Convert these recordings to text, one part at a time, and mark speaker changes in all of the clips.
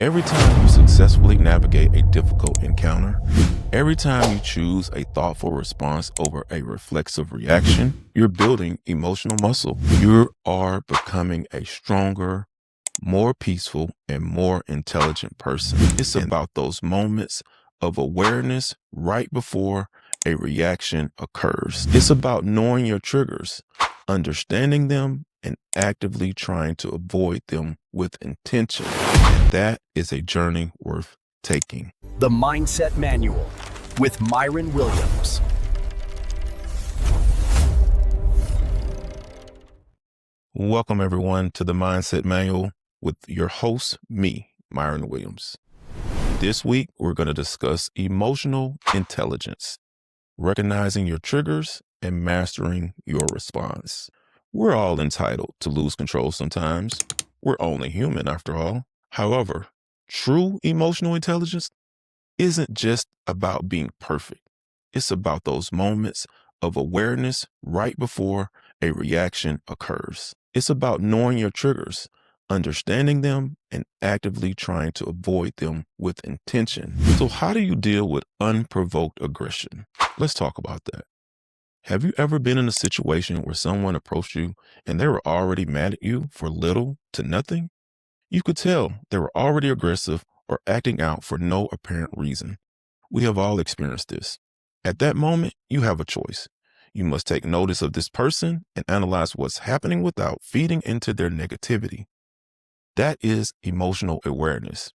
Speaker 1: Every time you successfully navigate a difficult encounter, every time you choose a thoughtful response over a reflexive reaction, you're building emotional muscle. You are becoming a stronger, more peaceful, and more intelligent person. It's about those moments of awareness right before a reaction occurs. It's about knowing your triggers, understanding them, and actively trying to avoid them with intention. And that is a journey worth taking.
Speaker 2: The Mindset Manual with Myron Williams.
Speaker 1: Welcome, everyone, to the Mindset Manual with your host, me, Myron Williams. This week, we're going to discuss emotional intelligence, recognizing your triggers and mastering your response. We're all entitled to lose control sometimes. We're only human after all. However, true emotional intelligence isn't just about being perfect. It's about those moments of awareness right before a reaction occurs. It's about knowing your triggers, understanding them, and actively trying to avoid them with intention. So how do you deal with unprovoked aggression? Let's talk about that. Have you ever been in a situation where someone approached you and they were already mad at you for little to nothing? You could tell they were already aggressive or acting out for no apparent reason. We have all experienced this. At that moment, you have a choice. You must take notice of this person and analyze what's happening without feeding into their negativity. That is emotional awareness.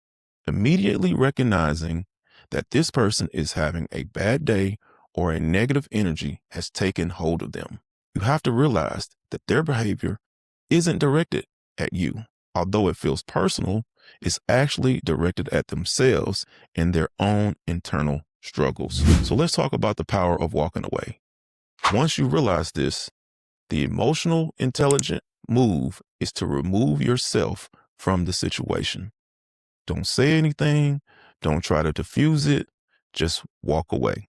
Speaker 1: Immediately recognizing that this person is having a bad day or a negative energy has taken hold of them. You have to realize that their behavior isn't directed at you. Although it feels personal, it's actually directed at themselves and their own internal struggles. So let's talk about the power of walking away. Once you realize this, the emotional intelligent move is to remove yourself from the situation. Don't say anything. Don't try to diffuse it. Just walk away.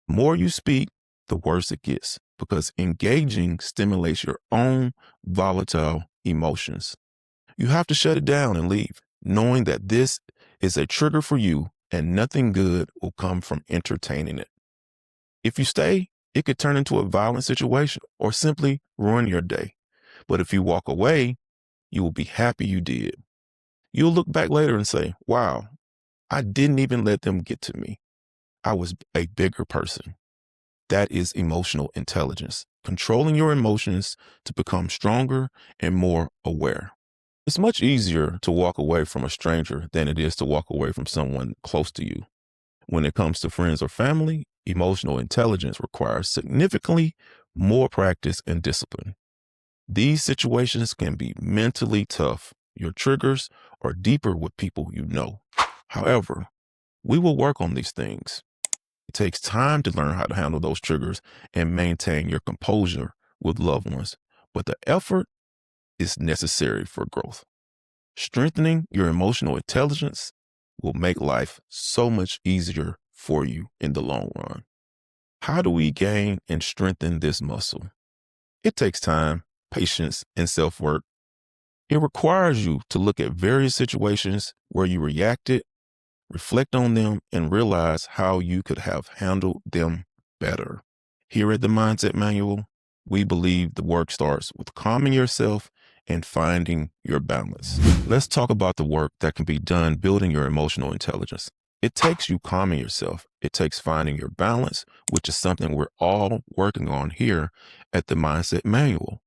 Speaker 1: The more you speak, the worse it gets, because engaging stimulates your own volatile emotions. You have to shut it down and leave, knowing that this is a trigger for you and nothing good will come from entertaining it. If you stay, it could turn into a violent situation or simply ruin your day. But if you walk away, you will be happy you did. You'll look back later and say, wow, I didn't even let them get to me. I was a bigger person. That is emotional intelligence, controlling your emotions to become stronger and more aware. It's much easier to walk away from a stranger than it is to walk away from someone close to you. When it comes to friends or family, emotional intelligence requires significantly more practice and discipline. These situations can be mentally tough. Your triggers are deeper with people you know. However, we will work on these things. It takes time to learn how to handle those triggers and maintain your composure with loved ones, but the effort is necessary for growth. Strengthening your emotional intelligence will make life so much easier for you in the long run. How do we gain and strengthen this muscle? It takes time, patience, and self-work. It requires you to look at various situations where you reacted, reflect on them, and realize how you could have handled them better. Here at the Mindset Manual, we believe the work starts with calming yourself and finding your balance. Let's talk about the work that can be done building your emotional intelligence. It takes you calming yourself. It takes finding your balance, which is something we're all working on here at the Mindset Manual.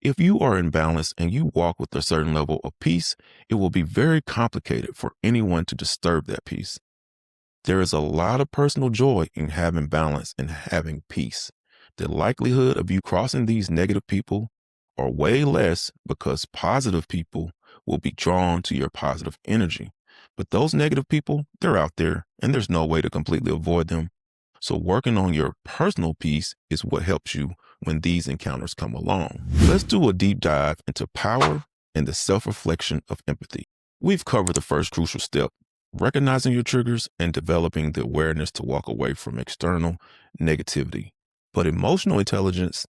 Speaker 1: If you are in balance and you walk with a certain level of peace, it will be very complicated for anyone to disturb that peace. There is a lot of personal joy in having balance and having peace. The likelihood of you crossing these negative people are way less because positive people will be drawn to your positive energy. But those negative people, they're out there and there's no way to completely avoid them. So working on your personal peace is what helps you when these encounters come along. Let's do a deep dive into power and the self-reflection of empathy. We've covered the first crucial step, recognizing your triggers and developing the awareness to walk away from external negativity. But emotional intelligence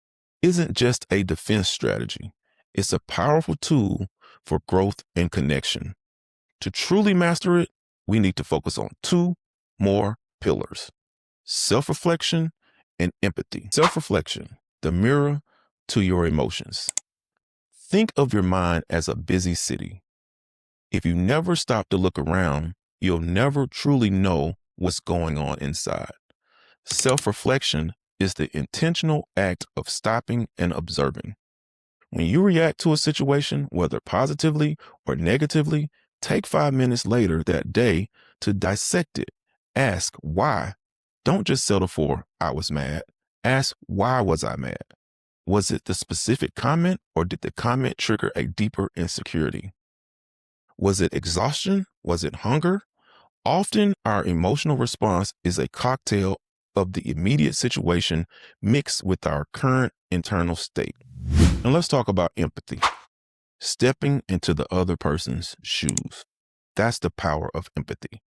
Speaker 1: isn't just a defense strategy. It's a powerful tool for growth and connection. To truly master it, we need to focus on two more pillars: self-reflection and empathy. Self-reflection, the mirror to your emotions. Think of your mind as a busy city. If you never stop to look around, you'll never truly know what's going on inside. Self-reflection is the intentional act of stopping and observing. When you react to a situation, whether positively or negatively, take 5 minutes later that day to dissect it. Ask why. Don't just settle for, I was mad. Ask, why was I mad? Was it the specific comment, or did the comment trigger a deeper insecurity? Was it exhaustion? Was it hunger? Often our emotional response is a cocktail of the immediate situation mixed with our current internal state. And let's talk about empathy. Stepping into the other person's shoes. That's the power of empathy.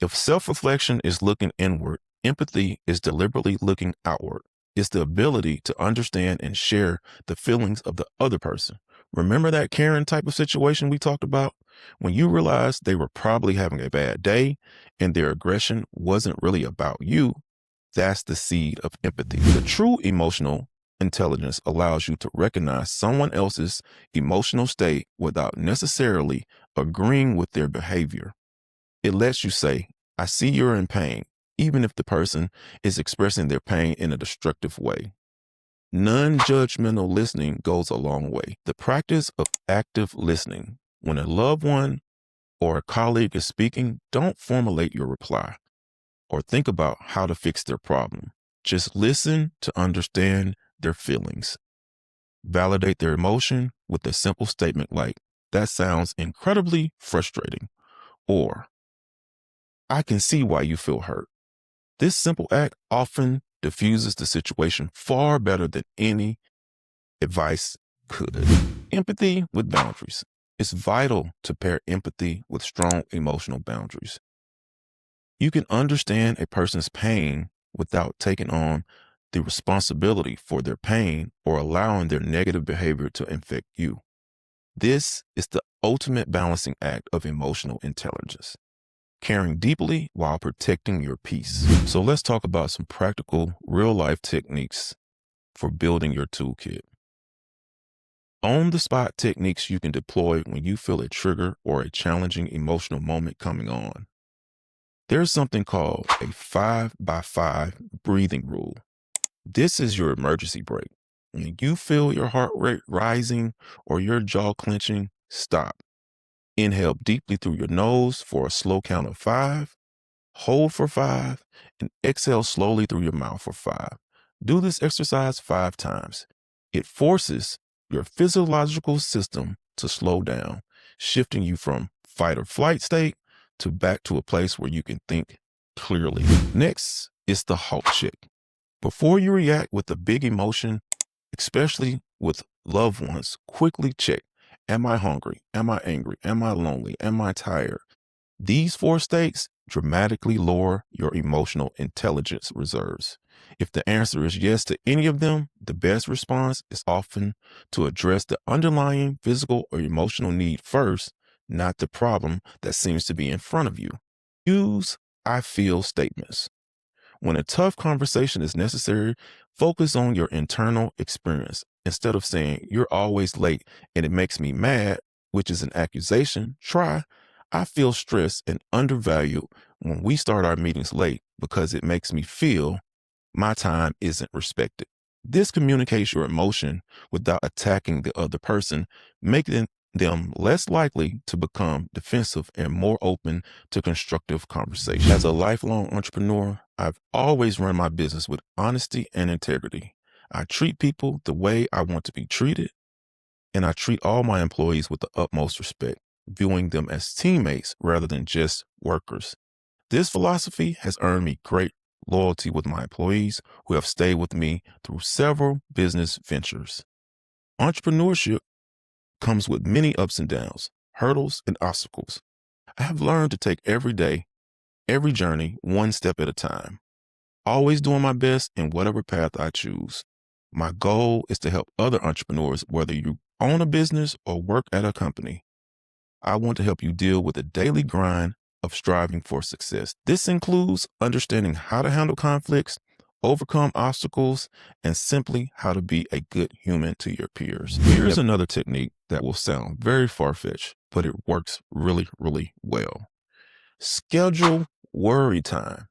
Speaker 1: If self-reflection is looking inward, empathy is deliberately looking outward. It's the ability to understand and share the feelings of the other person. Remember that Karen type of situation we talked about? When you realized they were probably having a bad day and their aggression wasn't really about you, that's the seed of empathy. The true emotional intelligence allows you to recognize someone else's emotional state without necessarily agreeing with their behavior. It lets you say, I see you're in pain, even if the person is expressing their pain in a destructive way. Non-judgmental listening goes a long way. The practice of active listening. When a loved one or a colleague is speaking, don't formulate your reply or think about how to fix their problem. Just listen to understand their feelings. Validate their emotion with a simple statement like, that sounds incredibly frustrating, or I can see why you feel hurt. This simple act often diffuses the situation far better than any advice could. Empathy with boundaries. It's vital to pair empathy with strong emotional boundaries. You can understand a person's pain without taking on the responsibility for their pain or allowing their negative behavior to infect you. This is the ultimate balancing act of emotional intelligence, caring deeply while protecting your peace. So let's talk about some practical real-life techniques for building your toolkit. On-the-spot techniques you can deploy when you feel a trigger or a challenging emotional moment coming on. There's something called a 5x5 breathing rule. This is your emergency brake. When you feel your heart rate rising or your jaw clenching, stop. Inhale deeply through your nose for a slow count of 5. Hold for 5 and exhale slowly through your mouth for 5. Do this exercise 5 times. It forces your physiological system to slow down, shifting you from fight or flight state to back to a place where you can think clearly. Next is the halt check. Before you react with a big emotion, especially with loved ones, quickly check. Am I hungry? Am I angry? Am I lonely? Am I tired? These 4 states dramatically lower your emotional intelligence reserves. If the answer is yes to any of them, the best response is often to address the underlying physical or emotional need first, not the problem that seems to be in front of you. Use I feel statements. When a tough conversation is necessary, focus on your internal experience. Instead of saying, you're always late and it makes me mad, which is an accusation, try, I feel stressed and undervalued when we start our meetings late because it makes me feel my time isn't respected. This communicates your emotion without attacking the other person, making them less likely to become defensive and more open to constructive conversation. As a lifelong entrepreneur, I've always run my business with honesty and integrity. I treat people the way I want to be treated, and I treat all my employees with the utmost respect, viewing them as teammates rather than just workers. This philosophy has earned me great loyalty with my employees who have stayed with me through several business ventures. Entrepreneurship comes with many ups and downs, hurdles and obstacles. I have learned to take every day, every journey, one step at a time, always doing my best in whatever path I choose. My goal is to help other entrepreneurs, whether you own a business or work at a company, I want to help you deal with the daily grind of striving for success. This includes understanding how to handle conflicts, overcome obstacles, and simply how to be a good human to your peers. Here's another technique that will sound very far-fetched, but it works really, really well. Schedule worry time.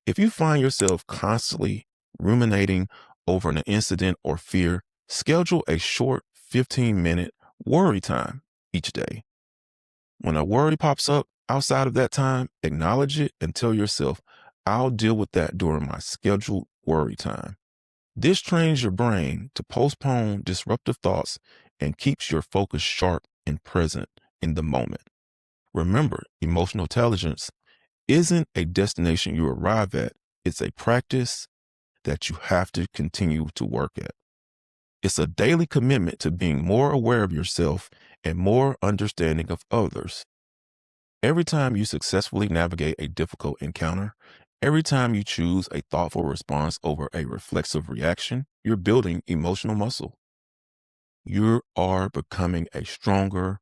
Speaker 1: If you find yourself constantly ruminating over an incident or fear, schedule a short 15-minute worry time each day. When a worry pops up outside of that time, acknowledge it and tell yourself, I'll deal with that during my scheduled worry time. This trains your brain to postpone disruptive thoughts and keeps your focus sharp and present in the moment. Remember, emotional intelligence isn't a destination you arrive at. It's a practice that you have to continue to work at. It's a daily commitment to being more aware of yourself and more understanding of others. Every time you successfully navigate a difficult encounter, every time you choose a thoughtful response over a reflexive reaction, you're building emotional muscle. You are becoming a stronger,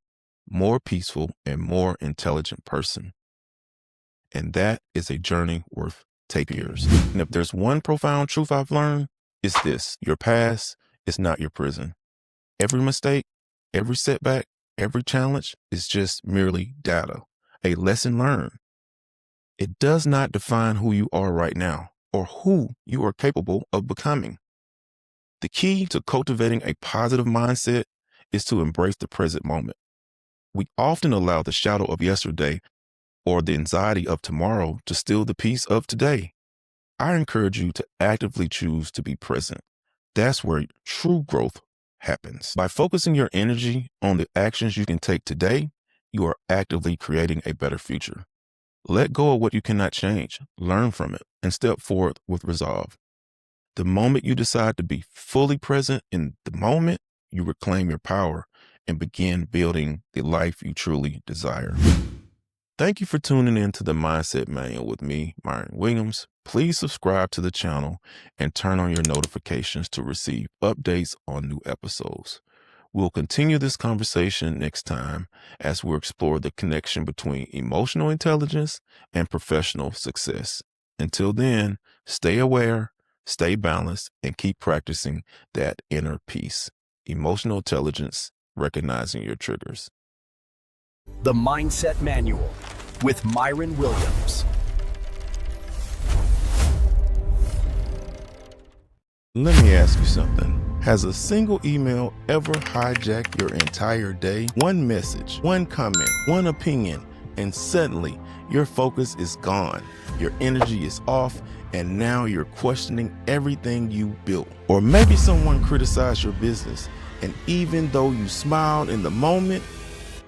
Speaker 1: more peaceful, and more intelligent person. And that is a journey worth taking years. And if there's one profound truth I've learned, it's this: your past is not your prison. Every mistake, every setback, every challenge is just merely data, a lesson learned. It does not define who you are right now or who you are capable of becoming. The key to cultivating a positive mindset is to embrace the present moment. We often allow the shadow of yesterday or the anxiety of tomorrow to steal the peace of today. I encourage you to actively choose to be present. That's where true growth happens. By focusing your energy on the actions you can take today, you are actively creating a better future. Let go of what you cannot change, learn from it, and step forward with resolve. The moment you decide to be fully present in the moment, you reclaim your power and begin building the life you truly desire. Thank you for tuning in to the Mindset Manual with me, Myron Williams. Please subscribe to the channel and turn on your notifications to receive updates on new episodes. We'll continue this conversation next time as we explore the connection between emotional intelligence and professional success. Until then, stay aware, stay balanced, and keep practicing that inner peace. Emotional intelligence, recognizing your triggers.
Speaker 2: The Mindset Manual with Myron Williams.
Speaker 1: Let me ask you something. Has a single email ever hijacked your entire day? One message, one comment, one opinion, and suddenly your focus is gone. Your energy is off, and now you're questioning everything you built. Or maybe someone criticized your business, and even though you smiled in the moment,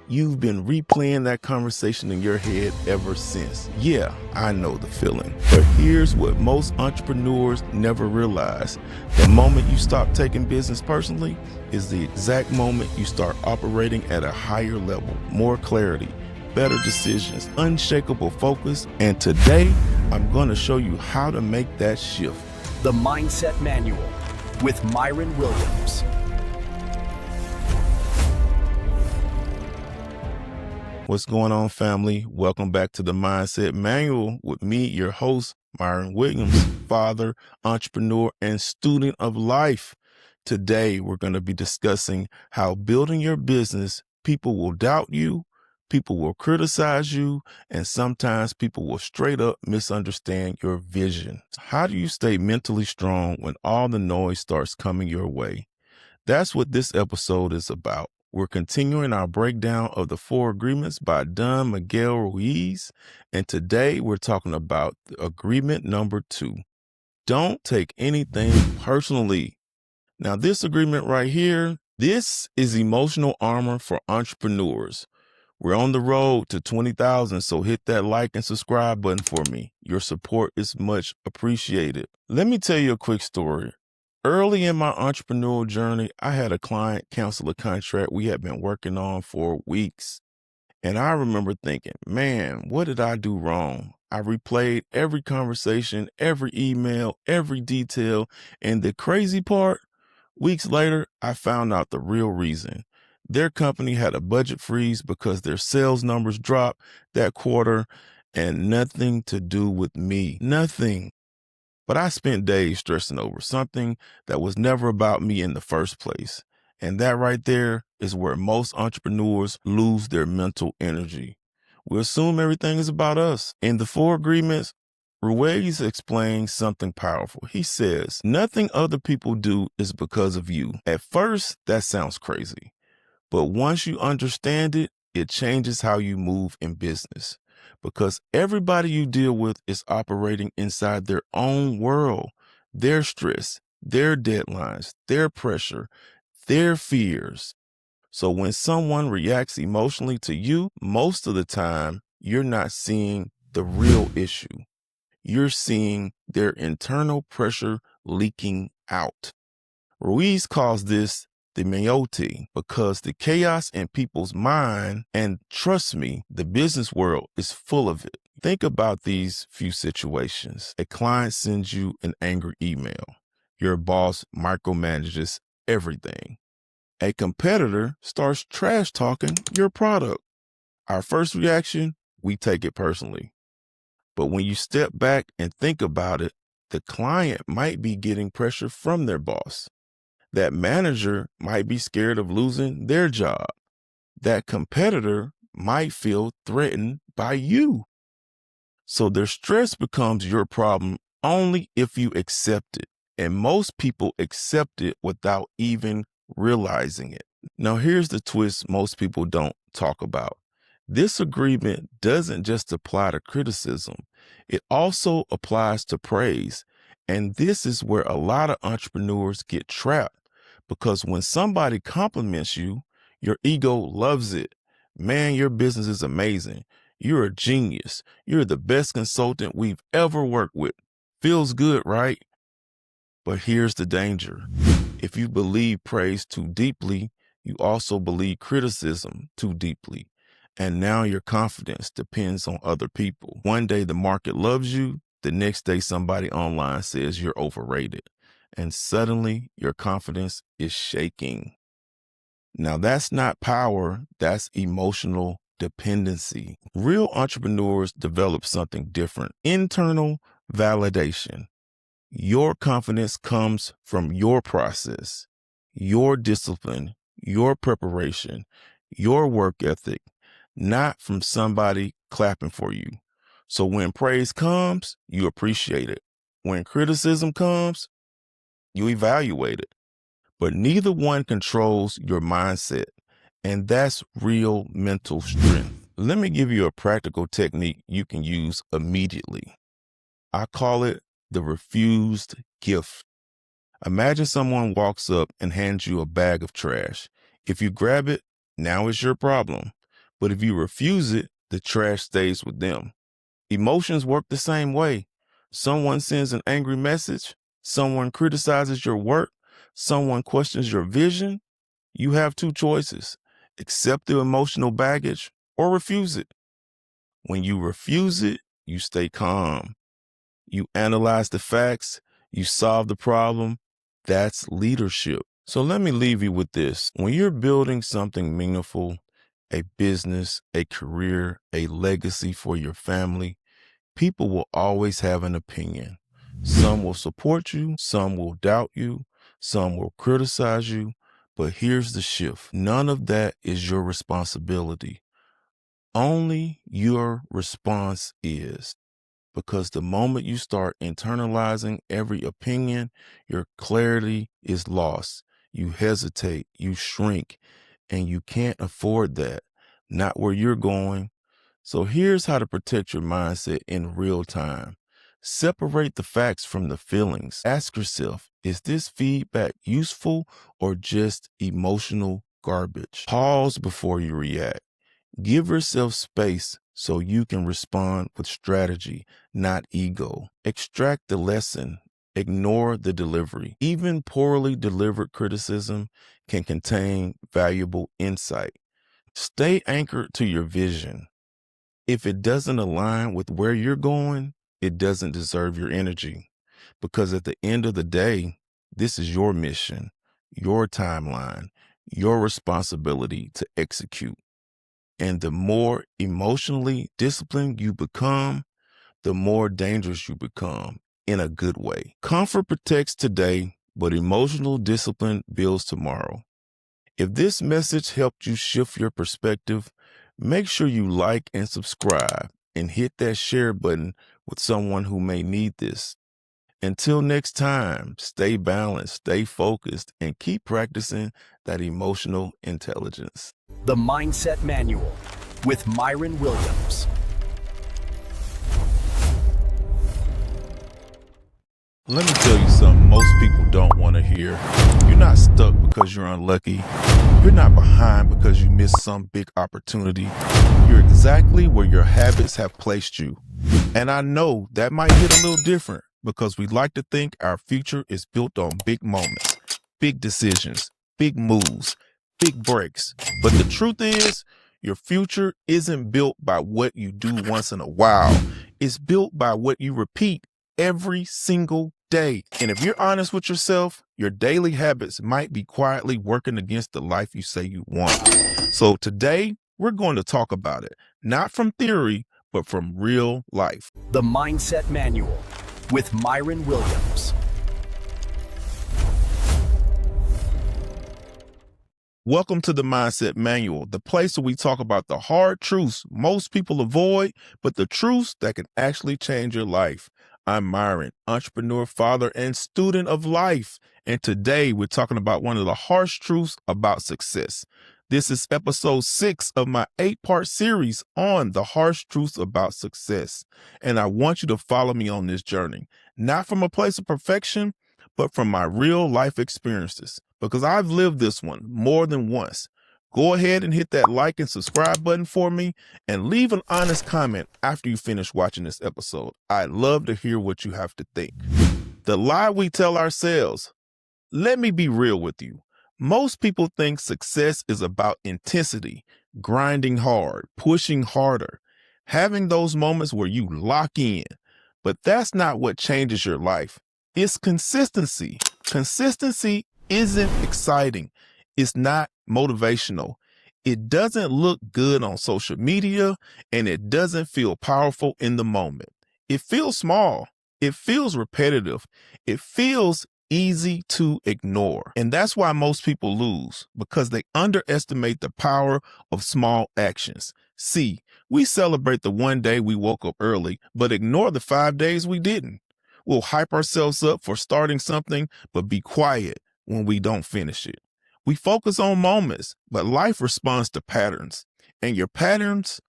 Speaker 1: you've been replaying that conversation in your head ever since. Yeah, I know the feeling. But here's what most entrepreneurs never realize. The moment you stop taking business personally is the exact moment you start operating at a higher level, more clarity, better decisions, unshakable focus. And today, I'm going to show you how to make that shift.
Speaker 2: The Mindset Manual with Myron Williams.
Speaker 1: What's going on, family? Welcome back to the Mindset Manual with me, your host, Myron Williams, father, entrepreneur, and student of life. Today, we're going to be discussing how building your business, people will doubt you, people will criticize you, and sometimes people will straight up misunderstand your vision. How do you stay mentally strong when all the noise starts coming your way? That's what this episode is about. We're continuing our breakdown of the 4 agreements by Don Miguel Ruiz, and today we're talking about agreement number 2. Don't take anything personally. Now, this agreement right here, this is emotional armor for entrepreneurs. We're on the road to 20,000, so hit that like and subscribe button for me. Your support is much appreciated. Let me tell you a quick story. Early in my entrepreneurial journey, I had a client cancel a contract we had been working on for weeks. And I remember thinking, man, what did I do wrong? I replayed every conversation, every email, every detail. And the crazy part, weeks later, I found out the real reason. Their company had a budget freeze because their sales numbers dropped that quarter, and nothing to do with me. Nothing. But I spent days stressing over something that was never about me in the first place. And that right there is where most entrepreneurs lose their mental energy. We assume everything is about us. In the Four Agreements, Ruiz explains something powerful. He says, nothing other people do is because of you. At first, that sounds crazy. But once you understand it, it changes how you move in business, because everybody you deal with is operating inside their own world, their stress, their deadlines, their pressure, their fears. So when someone reacts emotionally to you, most of the time, you're not seeing the real issue. You're seeing their internal pressure leaking out. Ruiz calls this the meiote because the chaos in people's mind, and trust me, the business world is full of it. Think about these few situations. A client sends you an angry email. Your boss micromanages everything. A competitor starts trash talking your product. Our first reaction, we take it personally. But when you step back and think about it, the client might be getting pressure from their boss. That manager might be scared of losing their job. That competitor might feel threatened by you. So their stress becomes your problem only if you accept it. And most people accept it without even realizing it. Now, here's the twist most people don't talk about. This agreement doesn't just apply to criticism. It also applies to praise. And this is where a lot of entrepreneurs get trapped. Because when somebody compliments you, your ego loves it. Man, your business is amazing. You're a genius. You're the best consultant we've ever worked with. Feels good, right? But here's the danger. If you believe praise too deeply, you also believe criticism too deeply. And now your confidence depends on other people. One day the market loves you. The next day somebody online says you're overrated. And suddenly your confidence is shaking. Now that's not power, that's emotional dependency. Real entrepreneurs develop something different: internal validation. Your confidence comes from your process, your discipline, your preparation, your work ethic, not from somebody clapping for you. So when praise comes, you appreciate it. When criticism comes, you evaluate it. But neither one controls your mindset, and that's real mental strength. Let me give you a practical technique you can use immediately. I call it the refused gift. Imagine someone walks up and hands you a bag of trash. If you grab it, now it's your problem. But if you refuse it, the trash stays with them. Emotions work the same way. Someone sends an angry message, someone criticizes your work, someone questions your vision. You have two choices: accept the emotional baggage or refuse it. When you refuse it, you stay calm. You analyze the facts, you solve the problem. That's leadership. So let me leave you with this. When you're building something meaningful, a business, a career, a legacy for your family, people will always have an opinion. Some will support you, some will doubt you, some will criticize you. But here's the shift: none of that is your responsibility. Only your response is. Because the moment you start internalizing every opinion, your clarity is lost. You hesitate, you shrink, and you can't afford that. Not where you're going. So here's how to protect your mindset in real time. Separate the facts from the feelings. Ask yourself, is this feedback useful or just emotional garbage? Pause before you react. Give yourself space so you can respond with strategy, not ego. Extract the lesson. Ignore the delivery. Even poorly delivered criticism can contain valuable insight. Stay anchored to your vision. If it doesn't align with where you're going, it doesn't deserve your energy. Because at the end of the day, this is your mission, your timeline, your responsibility to execute. And the more emotionally disciplined you become, the more dangerous you become in a good way. Comfort protects today, but emotional discipline builds tomorrow. If this message helped you shift your perspective, make sure you like and subscribe and hit that share button with someone who may need this. Until next time, stay balanced, stay focused, and keep practicing that emotional intelligence.
Speaker 2: The Mindset Manual with Myron Williams.
Speaker 1: Let me tell you something most people don't want to hear. You're not stuck because you're unlucky. You're not behind because you missed some big opportunity. You're exactly where your habits have placed you. And I know that might hit a little different because we like to think our future is built on big moments, big decisions, big moves, big breaks. But the truth is, your future isn't built by what you do once in a while. It's built by what you repeat every single day. And if you're honest with yourself, your daily habits might be quietly working against the life you say you want. So today, we're going to talk about it, not from theory, but from real life.
Speaker 2: The Mindset Manual with Myron Williams.
Speaker 1: Welcome to the Mindset Manual, the place where we talk about the hard truths most people avoid, but the truths that can actually change your life. I'm Myron, entrepreneur, father, and student of life. And today we're talking about one of the harsh truths about success. This is episode 6 of my 8-part series on the harsh truths about success. And I want you to follow me on this journey, not from a place of perfection, but from my real life experiences, because I've lived this one more than once. Go ahead and hit that like and subscribe button for me and leave an honest comment after you finish watching this episode. I'd love to hear what you have to think. The lie we tell ourselves. Let me be real with you. Most people think success is about intensity, grinding hard, pushing harder, having those moments where you lock in. But that's not what changes your life. It's consistency. Consistency isn't exciting. It's not motivational. It doesn't look good on social media, and it doesn't feel powerful in the moment. It feels small. It feels repetitive. It feels easy to ignore. And that's why most people lose, because they underestimate the power of small actions. See, we celebrate the one day we woke up early, but ignore the 5 days we didn't. We'll hype ourselves up for starting something, but be quiet when we don't finish it. We focus on moments, but life responds to patterns. And your patterns,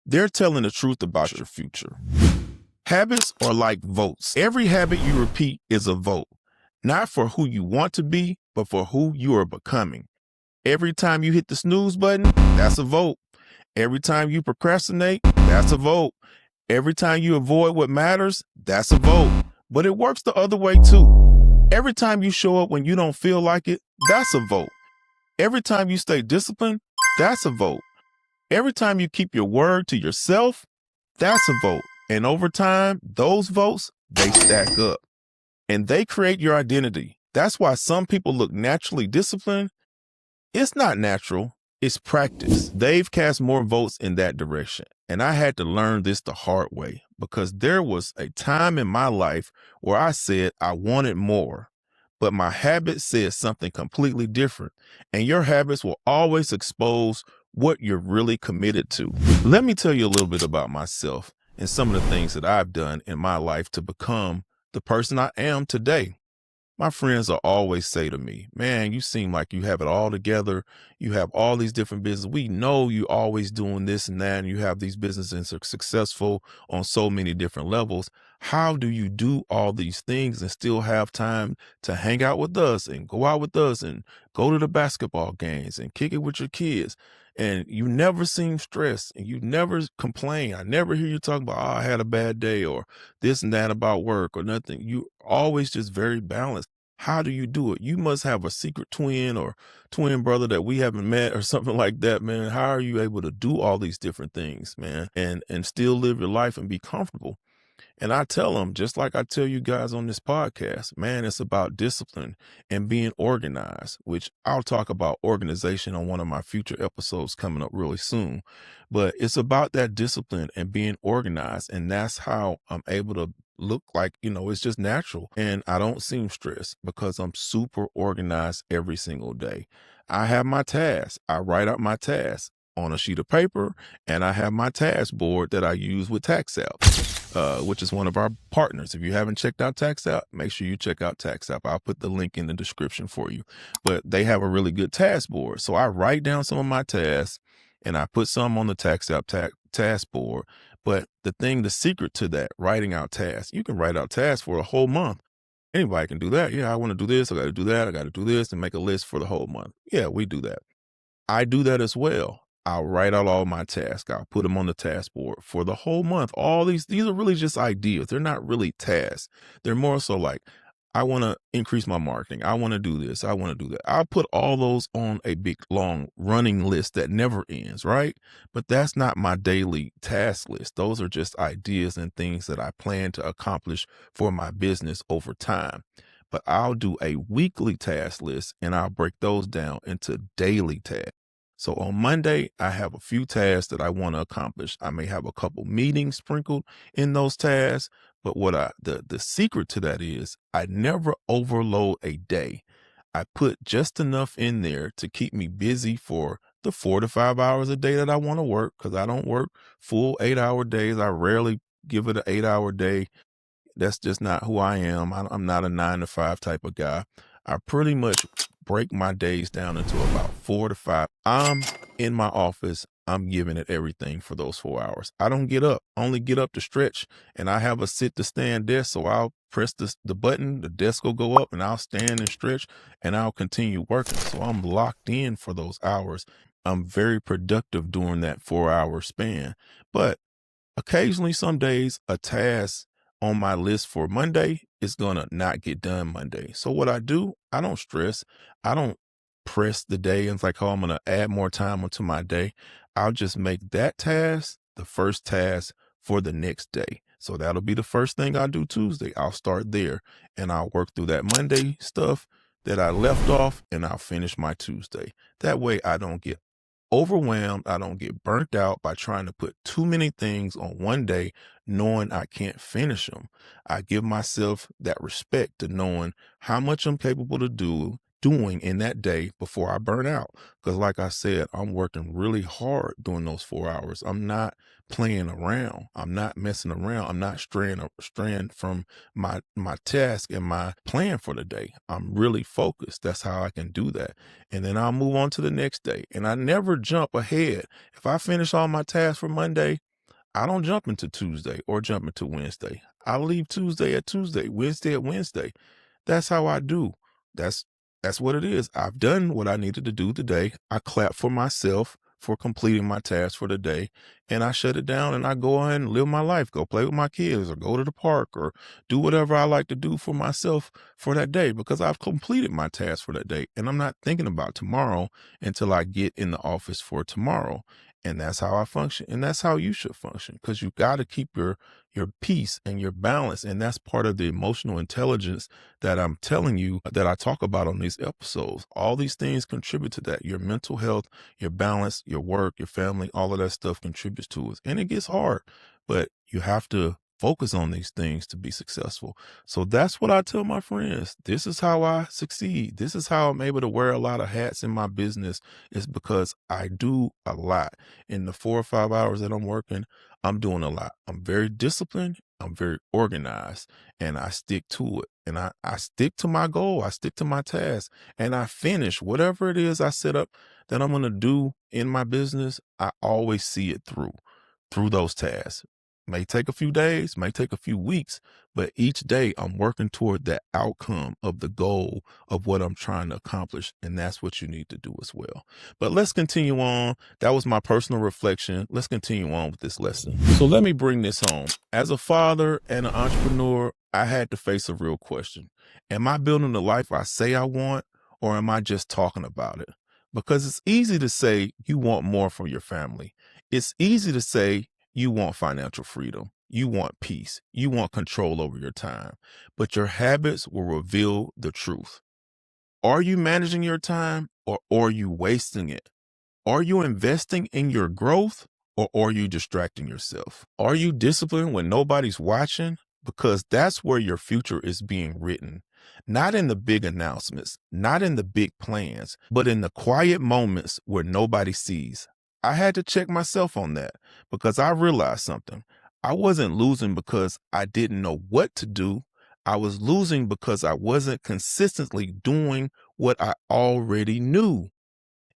Speaker 1: they're telling the truth about your future. Habits are like votes. Every habit you repeat is a vote, not for who you want to be, but for who you are becoming. Every time you hit the snooze button, that's a vote. Every time you procrastinate, that's a vote. Every time you avoid what matters, that's a vote. But it works the other way too. Every time you show up when you don't feel like it, that's a vote. Every time you stay disciplined, that's a vote. Every time you keep your word to yourself, that's a vote. And over time, those votes, they stack up. And they create your identity. That's why some people look naturally disciplined. It's not natural. It's practice. They've cast more votes in that direction. And I had to learn this the hard way, because there was a time in my life where I said I wanted more, but my habits said something completely different. And your habits will always expose what you're really committed to. Let me tell you a little bit about myself and some of the things that I've done in my life to become the person I am today. My friends will always say to me, man, you seem like you have it all together. You have all these different businesses. We know you always doing this and that, and you have these businesses and are successful on so many different levels. How do you do all these things and still have time to hang out with us and go out with us and go to the basketball games and kick it with your kids? And you never seem stressed and you never complain. I never hear you talk about, oh, I had a bad day or this and that about work or nothing. You always just very balanced. How do you do it? You must have a secret twin or twin brother that we haven't met or something like that, man. How are you able to do all these different things, man, and still live your life and be comfortable? And I tell them, just like I tell you guys on this podcast, man, it's about discipline and being organized, which I'll talk about organization on one of my future episodes coming up really soon. But it's about that discipline and being organized. And that's how I'm able to look like, it's just natural. And I don't seem stressed because I'm super organized every single day. I have my tasks. I write out my tasks on a sheet of paper, and I have my task board that I use with TaxApp, which is one of our partners. If you haven't checked out TaxApp, make sure you check out TaxApp. I'll put the link in the description for you. But they have a really good task board. So I write down some of my tasks and I put some on the TaxApp task board. But the secret to that, writing out tasks, you can write out tasks for a whole month. Anybody can do that. Yeah, I want to do this. I got to do that. I got to do this and make a list for the whole month. Yeah, we do that. I do that as well. I'll write out all my tasks. I'll put them on the task board for the whole month. All these are really just ideas. They're not really tasks. They're more so like, I want to increase my marketing. I want to do this. I want to do that. I'll put all those on a big, long running list that never ends, right? But that's not my daily task list. Those are just ideas and things that I plan to accomplish for my business over time. But I'll do a weekly task list and I'll break those down into daily tasks. So on Monday, I have a few tasks that I want to accomplish. I may have a couple meetings sprinkled in those tasks, but the secret to that is I never overload a day. I put just enough in there to keep me busy for the 4 to 5 hours a day that I want to work, because I don't work full 8-hour days. I rarely give it an 8-hour day. That's just not who I am. I'm not a 9 to 5 type of guy. I pretty much break my days down into about 4 to 5. I'm in my office. I'm giving it everything for those 4 hours. I don't get up. I only get up to stretch, and I have a sit to stand desk. So I'll press the button, the desk will go up, and I'll stand and stretch, and I'll continue working. So I'm locked in for those hours. I'm very productive during that 4-hour span. But occasionally, some days, a task on my list for Monday is going to not get done Monday. So what I do, I don't stress. I don't press the day and it's like, oh, I'm going to add more time onto my day. I'll just make that task the first task for the next day. So that'll be the first thing I do Tuesday. I'll start there and I'll work through that Monday stuff that I left off, and I'll finish my Tuesday. That way I don't get overwhelmed. I don't get burnt out by trying to put too many things on one day, knowing I can't finish them. I give myself that respect to knowing how much I'm capable to doing in that day before I burn out. Because like I said, I'm working really hard during those 4 hours. I'm not playing around. I'm not messing around. I'm not straying from my task and my plan for the day. I'm really focused. That's how I can do that. And then I'll move on to the next day. And I never jump ahead. If I finish all my tasks for Monday, I don't jump into Tuesday or jump into Wednesday. I leave Tuesday at Tuesday, Wednesday at Wednesday. That's how I do. That's that's what it is. I've done what I needed to do today. I clap for myself for completing my task for the day, and I shut it down and I go ahead and live my life, go play with my kids or go to the park or do whatever I like to do for myself for that day, because I've completed my task for that day and I'm not thinking about tomorrow until I get in the office for tomorrow. And that's how I function. And that's how you should function, because you got to keep your peace and your balance. And that's part of the emotional intelligence that I'm telling you that I talk about on these episodes. All these things contribute to that. Your mental health, your balance, your work, your family, all of that stuff contributes to it. And it gets hard, but you have to focus on these things to be successful. So that's what I tell my friends. This is how I succeed. This is how I'm able to wear a lot of hats in my business, is because I do a lot. In the 4 or 5 hours that I'm working, I'm doing a lot. I'm very disciplined. I'm very organized, and I stick to it. And I stick to my goal. I stick to my task, and I finish whatever it is I set up that I'm going to do in my business. I always see it through those tasks. May take a few days, may take a few weeks, but each day I'm working toward that outcome of the goal of what I'm trying to accomplish. And that's what you need to do as well. But let's continue on. That was my personal reflection. Let's continue on with this lesson. So let me bring this home. As a father and an entrepreneur, I had to face a real question. Am I building the life I say I want, or am I just talking about it? Because it's easy to say you want more from your family. It's easy to say you want financial freedom. You want peace. You want control over your time. But your habits will reveal the truth. Are you managing your time or are you wasting it? Are you investing in your growth or are you distracting yourself? Are you disciplined when nobody's watching? Because that's where your future is being written. Not in the big announcements, not in the big plans, but in the quiet moments where nobody sees. I had to check myself on that because I realized something. I wasn't losing because I didn't know what to do. I was losing because I wasn't consistently doing what I already knew.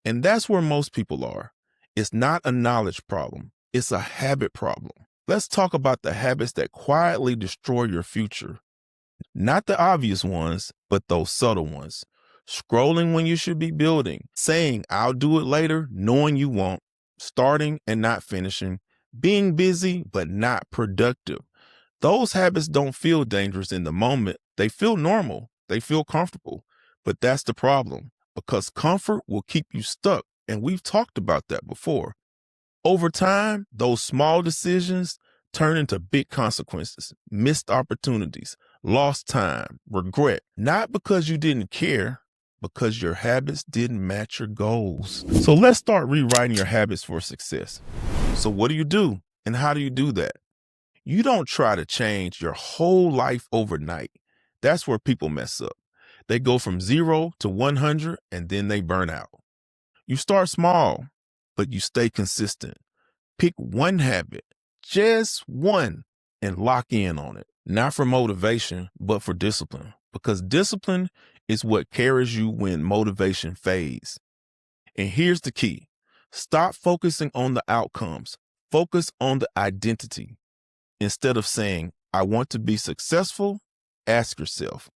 Speaker 1: And that's where most people are. It's not a knowledge problem, it's a habit problem. Let's talk about the habits that quietly destroy your future. Not the obvious ones, but those subtle ones. Scrolling when you should be building, saying, I'll do it later, knowing you won't, starting and not finishing, being busy but not productive. Those habits don't feel dangerous in the moment. They feel normal. They feel comfortable. But that's the problem because comfort will keep you stuck. And we've talked about that before. Over time, those small decisions turn into big consequences, missed opportunities, lost time, regret, not because you didn't care, because your habits didn't match your goals. So let's start rewriting your habits for success. So what do you do and how do you do that? You don't try to change your whole life overnight. That's where people mess up. They go from 0 to 100 and then they burn out. You start small, but you stay consistent. Pick one habit, just one, and lock in on it. Not for motivation, but for discipline. Because discipline is what carries you when motivation fades. And here's the key. Stop focusing on the outcomes. Focus on the identity. Instead of saying, I want to be successful, ask yourself,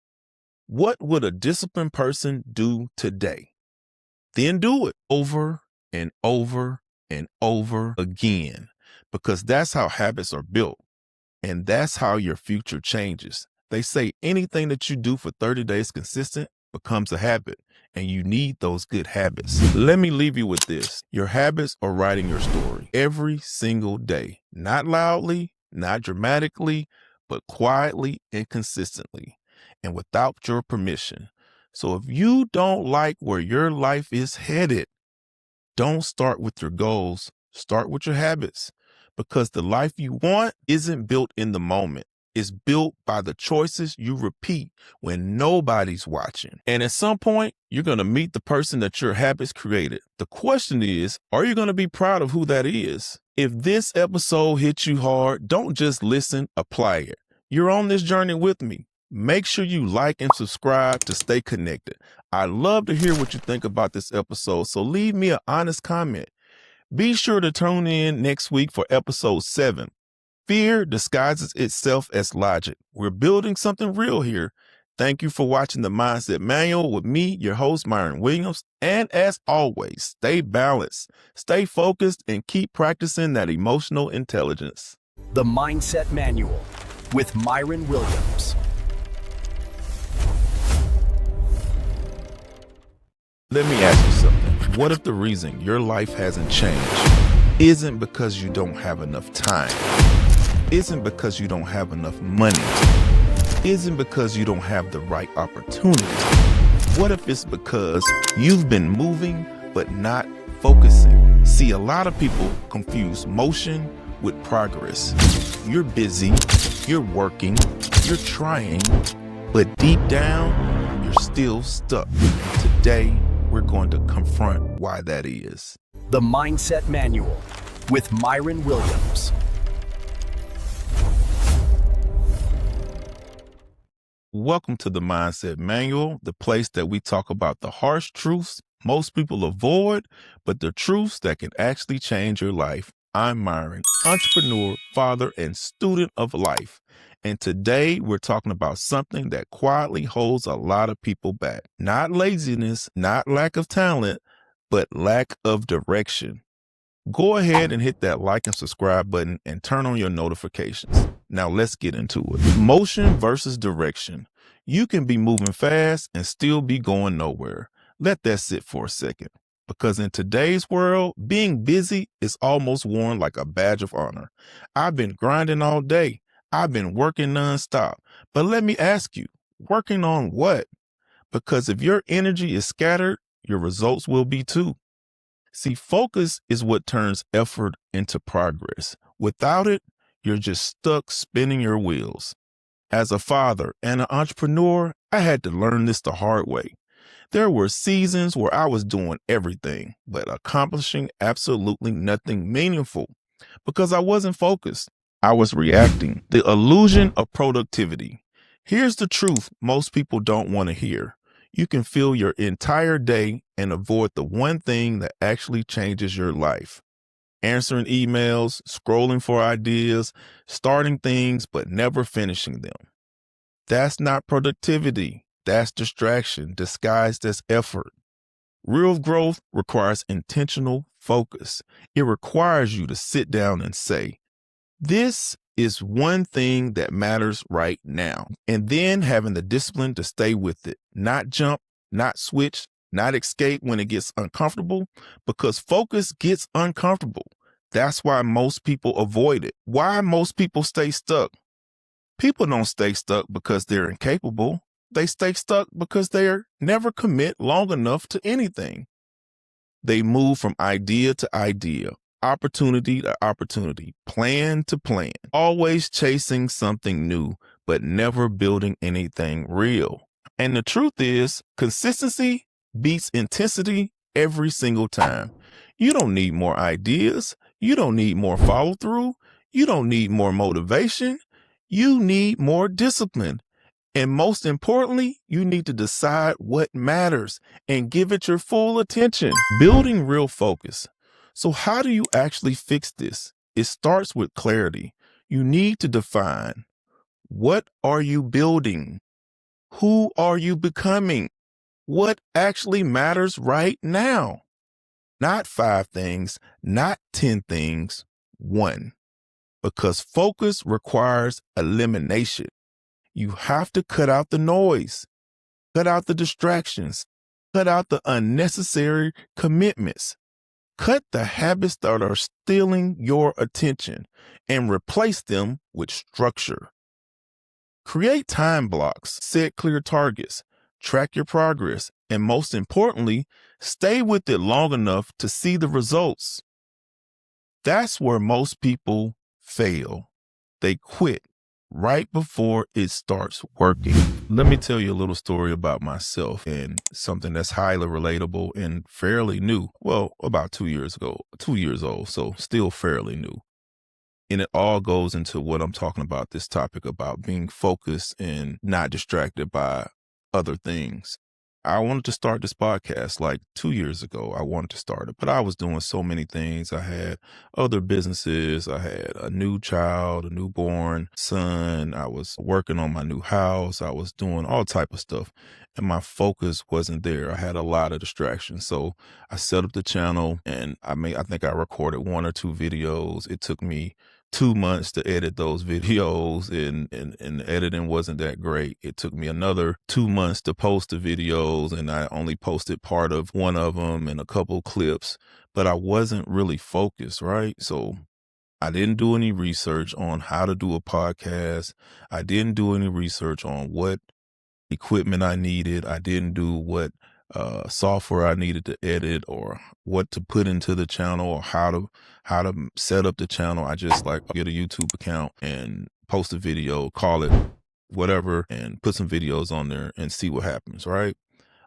Speaker 1: what would a disciplined person do today? Then do it over and over and over again, because that's how habits are built. And that's how your future changes. They say anything that you do for 30 days consistent becomes a habit, and you need those good habits. Let me leave you with this. Your habits are writing your story every single day, not loudly, not dramatically, but quietly and consistently, and without your permission. So if you don't like where your life is headed, don't start with your goals, start with your habits, because the life you want isn't built in the moment. It's built by the choices you repeat when nobody's watching. And at some point, you're going to meet the person that your habits created. The question is, are you going to be proud of who that is? If this episode hits you hard, don't just listen, apply it. You're on this journey with me. Make sure you like and subscribe to stay connected. I'd love to hear what you think about this episode, so leave me an honest comment. Be sure to tune in next week for episode 7. Fear disguises itself as logic. We're building something real here. Thank you for watching the Mindset Manual with me, your host, Myron Williams. And as always, stay balanced, stay focused, and keep practicing that emotional intelligence.
Speaker 2: The Mindset Manual with Myron Williams.
Speaker 1: Let me ask you something. What if the reason your life hasn't changed isn't because you don't have enough time? Isn't because you don't have enough money? Isn't because you don't have the right opportunity? What if it's because you've been moving but not focusing? See, a lot of people confuse motion with progress. You're busy, you're working, you're trying, but deep down, you're still stuck. Today, we're going to confront why that is.
Speaker 2: The Mindset Manual with Myron Williams.
Speaker 1: Welcome to the Mindset Manual, the place that we talk about the harsh truths most people avoid, but the truths that can actually change your life. I'm Myron, entrepreneur, father, and student of life. And today we're talking about something that quietly holds a lot of people back. Not laziness, not lack of talent, but lack of direction. Go ahead and hit that like and subscribe button and turn on your notifications. Now let's get into it. Motion versus direction. You can be moving fast and still be going nowhere. Let that sit for a second. Because in today's world, being busy is almost worn like a badge of honor. I've been grinding all day. I've been working nonstop. But let me ask you, working on what? Because if your energy is scattered, your results will be too. See, focus is what turns effort into progress. Without it, you're just stuck spinning your wheels. As a father and an entrepreneur, I had to learn this the hard way. There were seasons where I was doing everything, but accomplishing absolutely nothing meaningful because I wasn't focused. I was reacting. The illusion of productivity. Here's the truth most people don't want to hear. You can fill your entire day and avoid the one thing that actually changes your life. Answering emails, scrolling for ideas, starting things, but never finishing them. That's not productivity. That's distraction disguised as effort. Real growth requires intentional focus. It requires you to sit down and say, this is one thing that matters right now. And then having the discipline to stay with it, not jump, not switch, not escape when it gets uncomfortable, because focus gets uncomfortable. That's why most people avoid it. Why most people stay stuck. People don't stay stuck because they're incapable. They stay stuck because they never commit long enough to anything. They move from idea to idea, opportunity to opportunity, plan to plan, always chasing something new, but never building anything real. And the truth is, consistency beats intensity every single time. You don't need more ideas. You don't need more follow through. You don't need more motivation. You need more discipline. And most importantly, you need to decide what matters and give it your full attention. Building real focus. So how do you actually fix this? It starts with clarity. You need to define, what are you building? Who are you becoming? What actually matters right now? Not 5 things, not 10 things, 1. Because focus requires elimination. You have to cut out the noise, cut out the distractions, cut out the unnecessary commitments, cut the habits that are stealing your attention and replace them with structure. Create time blocks, set clear targets, track your progress, and most importantly, stay with it long enough to see the results. That's where most people fail. They quit right before it starts working. Let me tell you a little story about myself and something that's highly relatable and fairly new. Well, about 2 years ago, 2 years old, so still fairly new. And it all goes into what I'm talking about, this topic about being focused and not distracted by other things. I wanted to start this podcast like 2 years ago. I wanted to start it, but I was doing so many things. I had other businesses. I had a new child, a newborn son. I was working on my new house. I was doing all type of stuff, and my focus wasn't there. I had a lot of distractions. So I set up the channel, and I think I recorded 1 or 2 videos. It took me 2 months to edit those videos, and the editing wasn't that great. It took me another 2 months to post the videos, and I only posted part of one of them and a couple clips, but I wasn't really focused, right? So I didn't do any research on how to do a podcast. I didn't do any research on what equipment I needed. I didn't do what software I needed to edit or what to put into the channel or how to set up the channel. I just get a YouTube account and post a video, call it whatever, and put some videos on there and see what happens, right?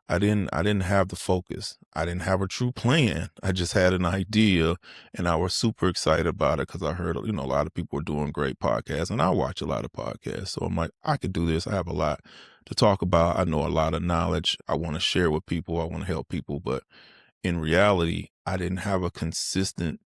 Speaker 1: I didn't have the focus. I didn't have a true plan. I just had an idea, and I was super excited about it because I heard, a lot of people were doing great podcasts, and I watch a lot of podcasts. So I'm like, I could do this. I have a lot to talk about. I know a lot of knowledge I want to share with people. I want to help people. But in reality, I didn't have a consistent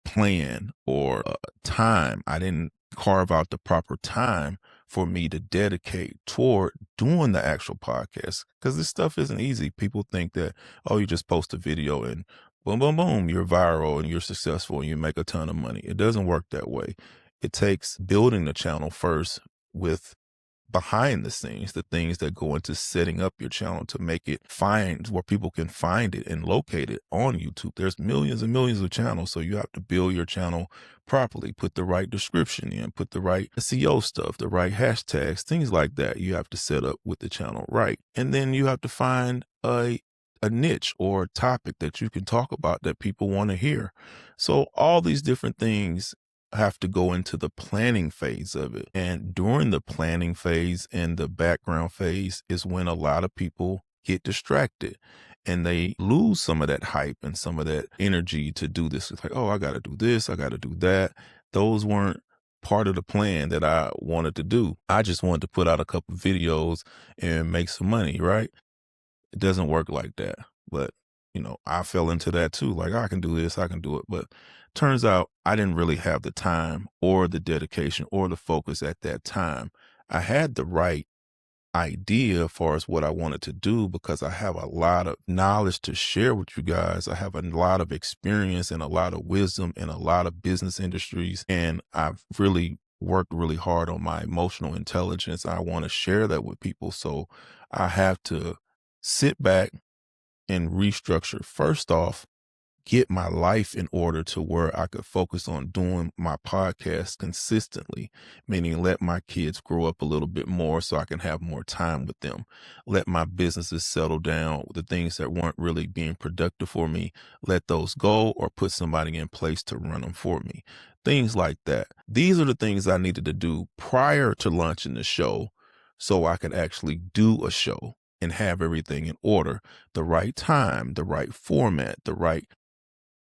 Speaker 1: plan or time. I didn't carve out the proper time for me to dedicate toward doing the actual podcast, because this stuff isn't easy. People think that, oh, you just post a video and boom, boom, boom, you're viral and you're successful and you make a ton of money. It doesn't work that way. It takes building the channel first with behind the scenes, the things that go into setting up your channel to make it find where people can find it and locate it on YouTube. There's millions and millions of channels, so you have to build your channel properly, put the right description in, put the right SEO stuff, the right hashtags, things like that. You have to set up with the channel right. And then you have to find a niche or a topic that you can talk about that people want to hear. So all these different things have to go into the planning phase of it. And during the planning phase and the background phase is when a lot of people get distracted and they lose some of that hype and some of that energy to do this. It's like, oh, I got to do this, I got to do that. Those weren't part of the plan that I wanted to do. I just wanted to put out a couple videos and make some money, right? It doesn't work like that. But, I fell into that too. Like, I can do this, I can do it. But turns out I didn't really have the time or the dedication or the focus at that time. I had the right idea as far as what I wanted to do because I have a lot of knowledge to share with you guys. I have a lot of experience and a lot of wisdom in a lot of business industries. And I've really worked really hard on my emotional intelligence. I want to share that with people. So I have to sit back and restructure. First off, get my life in order to where I could focus on doing my podcast consistently, meaning let my kids grow up a little bit more so I can have more time with them. Let my businesses settle down. The things that weren't really being productive for me, let those go or put somebody in place to run them for me. Things like that. These are the things I needed to do prior to launching the show so I could actually do a show and have everything in order, the right time, the right format, the right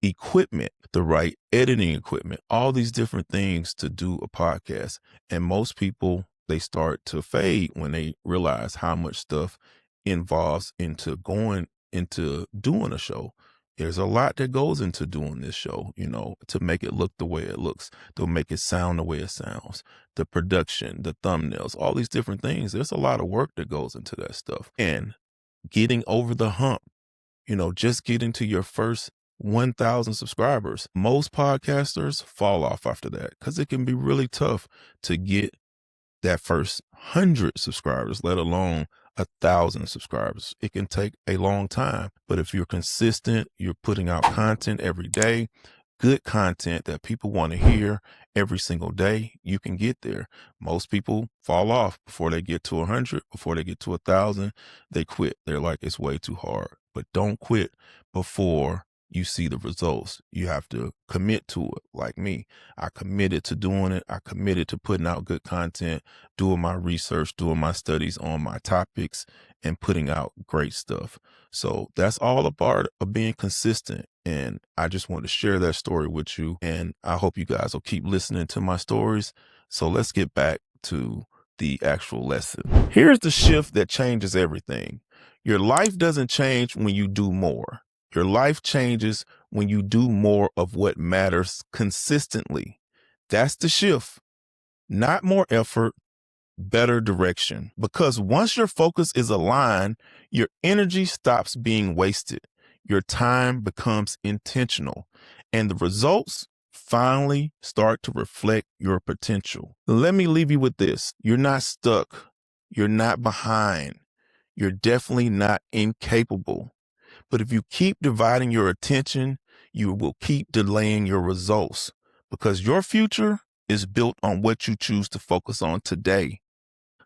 Speaker 1: equipment, the right editing equipment, all these different things to do a podcast. And most people, they start to fade when they realize how much stuff involves into going into doing a show. There's a lot that goes into doing this show, to make it look the way it looks, to make it sound the way it sounds, the production, the thumbnails, all these different things. There's a lot of work that goes into that stuff. And getting over the hump, just getting to your first 1,000 subscribers. Most podcasters fall off after that because it can be really tough to get that first 100 subscribers, let alone 1,000 subscribers. It can take a long time, but if you're consistent, you're putting out content every day, good content that people want to hear every single day, you can get there. Most people fall off before they get to 100, before they get to 1,000, they quit. They're like, it's way too hard. But don't quit before you see the results. You have to commit to it. Like me, I committed to doing it. I committed to putting out good content, doing my research, doing my studies on my topics, and putting out great stuff. So that's all a part of being consistent. And I just want to share that story with you. And I hope you guys will keep listening to my stories. So let's get back to the actual lesson. Here's the shift that changes everything. Your life doesn't change when you do more. Your life changes when you do more of what matters consistently. That's the shift. Not more effort, better direction. Because once your focus is aligned, your energy stops being wasted. Your time becomes intentional, and the results finally start to reflect your potential. Let me leave you with this. You're not stuck. You're not behind. You're definitely not incapable. But if you keep dividing your attention, you will keep delaying your results because your future is built on what you choose to focus on today.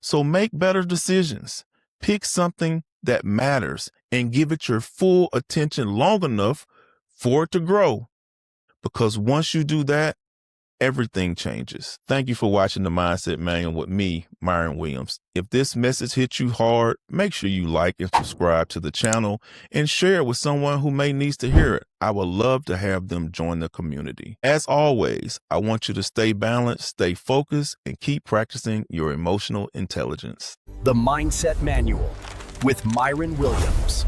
Speaker 1: So make better decisions. Pick something that matters and give it your full attention long enough for it to grow. Because once you do that, everything changes. Thank you for watching the Mindset Manual with me, Myron Williams. If this message hit you hard, make sure you like and subscribe to the channel and share it with someone who may need to hear it. I would love to have them join the community. As always, I want you to stay balanced, stay focused, and keep practicing your emotional intelligence.
Speaker 2: The Mindset Manual with Myron Williams.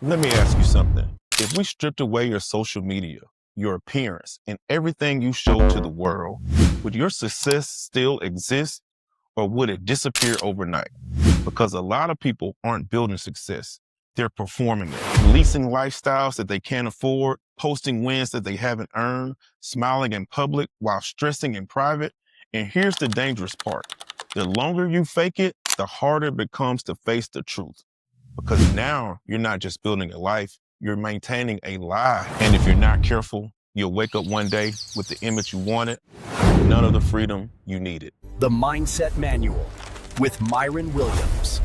Speaker 1: Let me ask you something. If we stripped away your social media, your appearance, and everything you show to the world, would your success still exist or would it disappear overnight? Because a lot of people aren't building success. They're performing it, leasing lifestyles that they can't afford, posting wins that they haven't earned, smiling in public while stressing in private. And here's the dangerous part. The longer you fake it, the harder it becomes to face the truth. Because now you're not just building a life, you're maintaining a lie. And if you're not careful, you'll wake up one day with the image you wanted, none of the freedom you needed.
Speaker 2: The Mindset Manual with Myron Williams.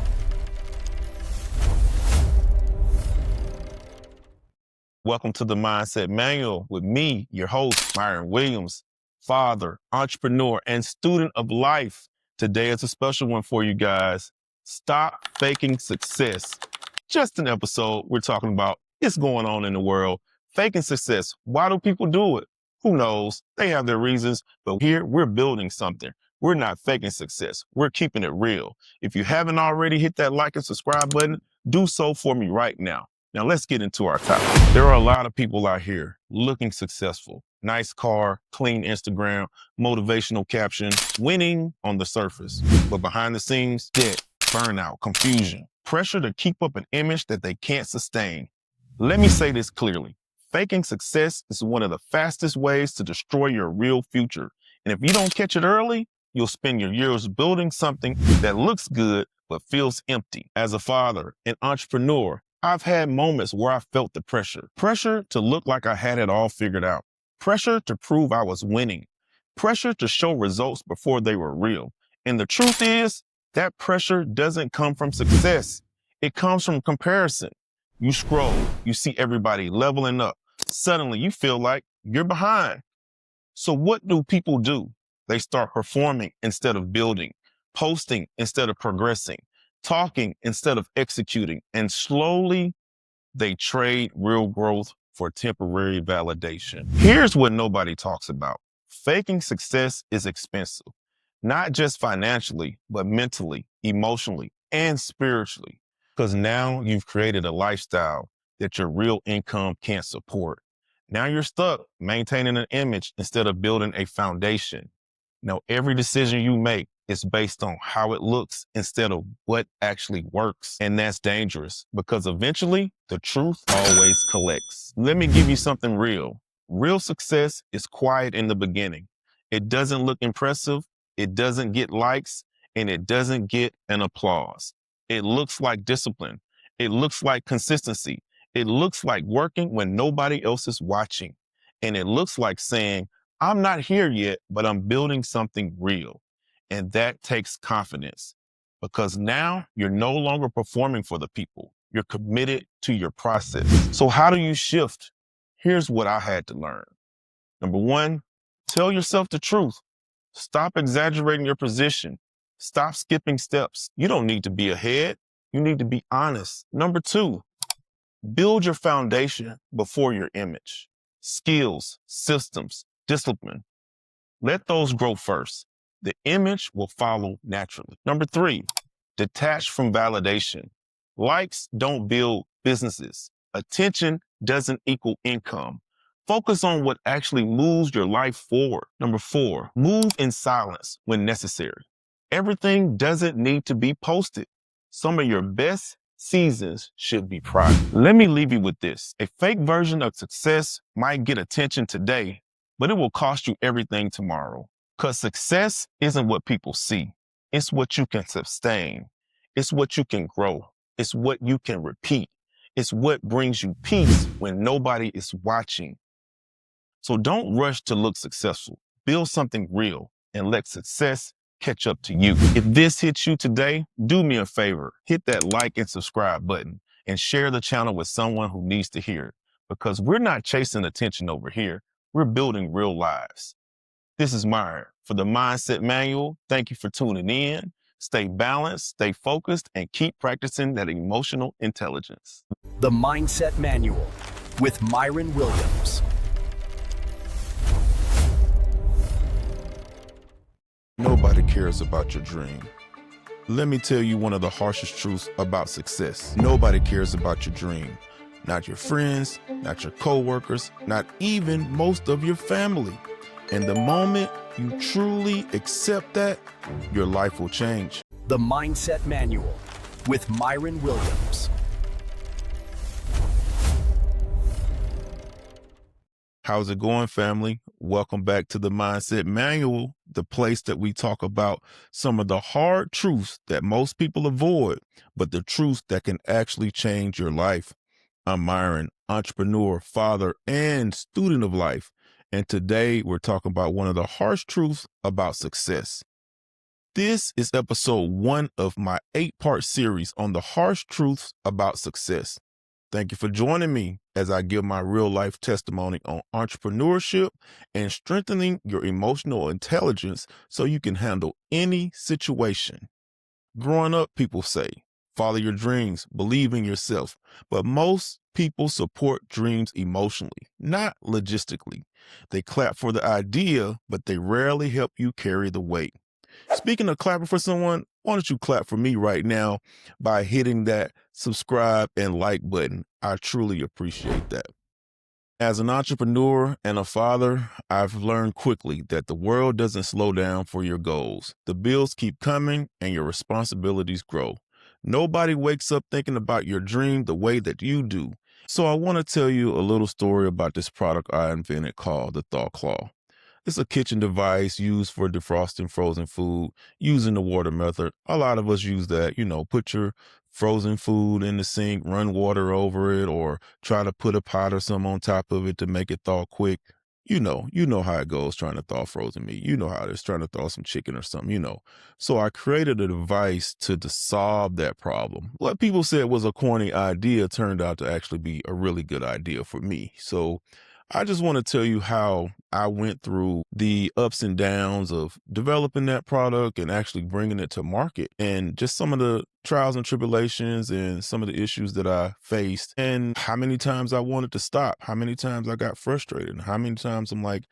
Speaker 1: Welcome to the Mindset Manual with me, your host, Myron Williams, father, entrepreneur, and student of life. Today is a special one for you guys. Stop faking success. Just an episode we're talking about what's going on in the world. Faking success. Why do people do it? Who knows? They have their reasons, but here we're building something. We're not faking success. We're keeping it real. If you haven't already hit that like and subscribe button, do so for me right now. Now let's get into our topic. There are a lot of people out here looking successful. Nice car, clean Instagram, motivational caption, winning on the surface. But behind the scenes, debt, burnout, confusion, pressure to keep up an image that they can't sustain. Let me say this clearly. Faking success is one of the fastest ways to destroy your real future. And if you don't catch it early, you'll spend your years building something that looks good but feels empty. As a father, an entrepreneur, I've had moments where I felt the pressure. Pressure to look like I had it all figured out. Pressure to prove I was winning. Pressure to show results before they were real. And the truth is, that pressure doesn't come from success. It comes from comparison. You scroll, you see everybody leveling up. Suddenly you feel like you're behind. So what do people do? They start performing instead of building, posting instead of progressing, talking instead of executing, and slowly they trade real growth for temporary validation. Here's what nobody talks about. Faking success is expensive, not just financially, but mentally, emotionally, and spiritually. Because now you've created a lifestyle that your real income can't support. Now you're stuck maintaining an image instead of building a foundation. Now, every decision you make is based on how it looks instead of what actually works. And that's dangerous because eventually the truth always collects. Let me give you something real. Real success is quiet in the beginning. It doesn't look impressive. It doesn't get likes, and it doesn't get an applause. It looks like discipline. It looks like consistency. It looks like working when nobody else is watching. And it looks like saying, I'm not here yet, but I'm building something real. And that takes confidence because now you're no longer performing for the people. You're committed to your process. So how do you shift? Here's what I had to learn. Number one, tell yourself the truth. Stop exaggerating your position. Stop skipping steps. You don't need to be ahead. You need to be honest. Number two, build your foundation before your image. Skills, systems, discipline. Let those grow first. The image will follow naturally. Number three, detach from validation. Likes don't build businesses. Attention doesn't equal income. Focus on what actually moves your life forward. Number four, move in silence when necessary. Everything doesn't need to be posted. Some of your best seasons should be private. Let me leave you with this. A fake version of success might get attention today, but it will cost you everything tomorrow. Because success isn't what people see. It's what you can sustain. It's what you can grow. It's what you can repeat. It's what brings you peace when nobody is watching. So don't rush to look successful. Build something real and let success catch up to you. If this hits you today, do me a favor. Hit that like and subscribe button and share the channel with someone who needs to hear it. Because we're not chasing attention over here. We're building real lives. This is Myron for the Mindset Manual. Thank you for tuning in. Stay balanced, stay focused, and keep practicing that emotional intelligence.
Speaker 2: The Mindset Manual with Myron Williams.
Speaker 1: Nobody cares about your dream. Let me tell you one of the harshest truths about success. Nobody cares about your dream. Not your friends, not your coworkers, not even most of your family. And the moment you truly accept that, your life will change.
Speaker 2: The Mindset Manual with Myron Williams.
Speaker 1: How's it going, family? Welcome back to the Mindset Manual, the place that we talk about some of the hard truths that most people avoid, but the truths that can actually change your life. I'm Myron, entrepreneur, father, and student of life. And today we're talking about one of the harsh truths about success. This is episode 1 of my 8-part series on the harsh truths about success. Thank you for joining me as I give my real life testimony on entrepreneurship and strengthening your emotional intelligence so you can handle any situation. Growing up, people say, follow your dreams, believe in yourself. But most people support dreams emotionally, not logistically. They clap for the idea, but they rarely help you carry the weight. Speaking of clapping for someone, why don't you clap for me right now by hitting that subscribe and like button? I truly appreciate that. As an entrepreneur and a father, I've learned quickly that the world doesn't slow down for your goals. The bills keep coming and your responsibilities grow. Nobody wakes up thinking about your dream the way that you do. So I want to tell you a little story about this product I invented called the Thaw Claw. It's a kitchen device used for defrosting frozen food using the water method. A lot of us use that, put your frozen food in the sink, run water over it, or try to put a pot or something on top of it to make it thaw quick. You know how it goes trying to thaw frozen meat. You know how it is trying to thaw some chicken or something. So I created a device to solve that problem. What people said was a corny idea turned out to actually be a really good idea for me. So I just want to tell you how I went through the ups and downs of developing that product and actually bringing it to market, and just some of the trials and tribulations and some of the issues that I faced, and how many times I wanted to stop, how many times I got frustrated, and how many times I'm like,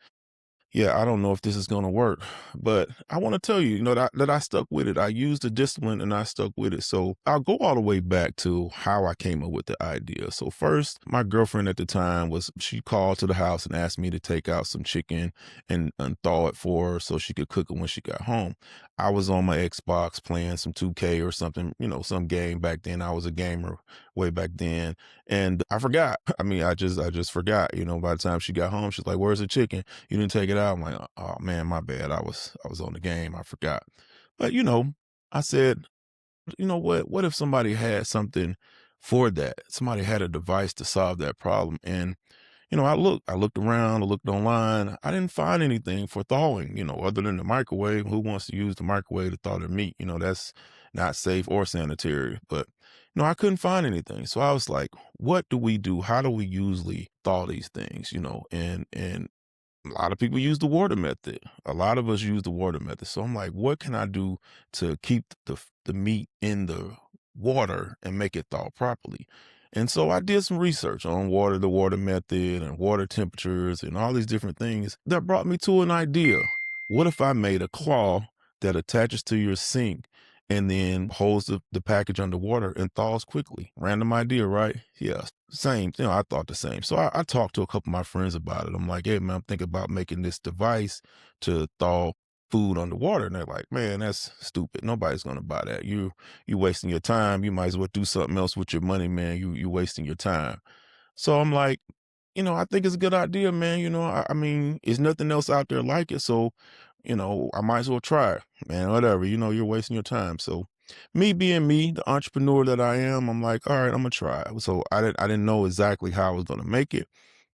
Speaker 1: yeah, I don't know if this is going to work, but I want to tell you, that I stuck with it. I used the discipline and I stuck with it. So I'll go all the way back to how I came up with the idea. So first, my girlfriend at the time she called to the house and asked me to take out some chicken and thaw it for her so she could cook it when she got home. I was on my Xbox playing some 2K or something, some game back then. I was a gamer way back then. And I forgot. I just forgot, by the time she got home, she's like, "Where's the chicken? You didn't take it out." I'm like, "Oh man, my bad. I was on the game. I forgot." But I said, what if somebody had something for that? Somebody had a device to solve that problem. And I looked around, I looked online. I didn't find anything for thawing, other than the microwave. Who wants to use the microwave to thaw their meat? That's not safe or sanitary. But I couldn't find anything. So I was like, what do we do? How do we usually thaw these things? And a lot of people use the water method. A lot of us use the water method. So I'm like, what can I do to keep the meat in the water and make it thaw properly? And so I did some research on the water method and water temperatures and all these different things that brought me to an idea. What if I made a claw that attaches to your sink and then holds the package underwater and thaws quickly? Random idea, right? Yeah, same. I thought the same. So I talked to a couple of my friends about it. I'm like, "Hey, man, I'm thinking about making this device to thaw food underwater." And they're like, "Man, that's stupid. Nobody's going to buy that. You wasting your time. You might as well do something else with your money, man. You wasting your time." So I'm like, I think it's a good idea, man. I mean, there's nothing else out there like it. So, I might as well try it, man. Whatever, you're wasting your time. So me being me, the entrepreneur that I am, I'm like, all right, I'm gonna try it. So I didn't know exactly how I was gonna make it.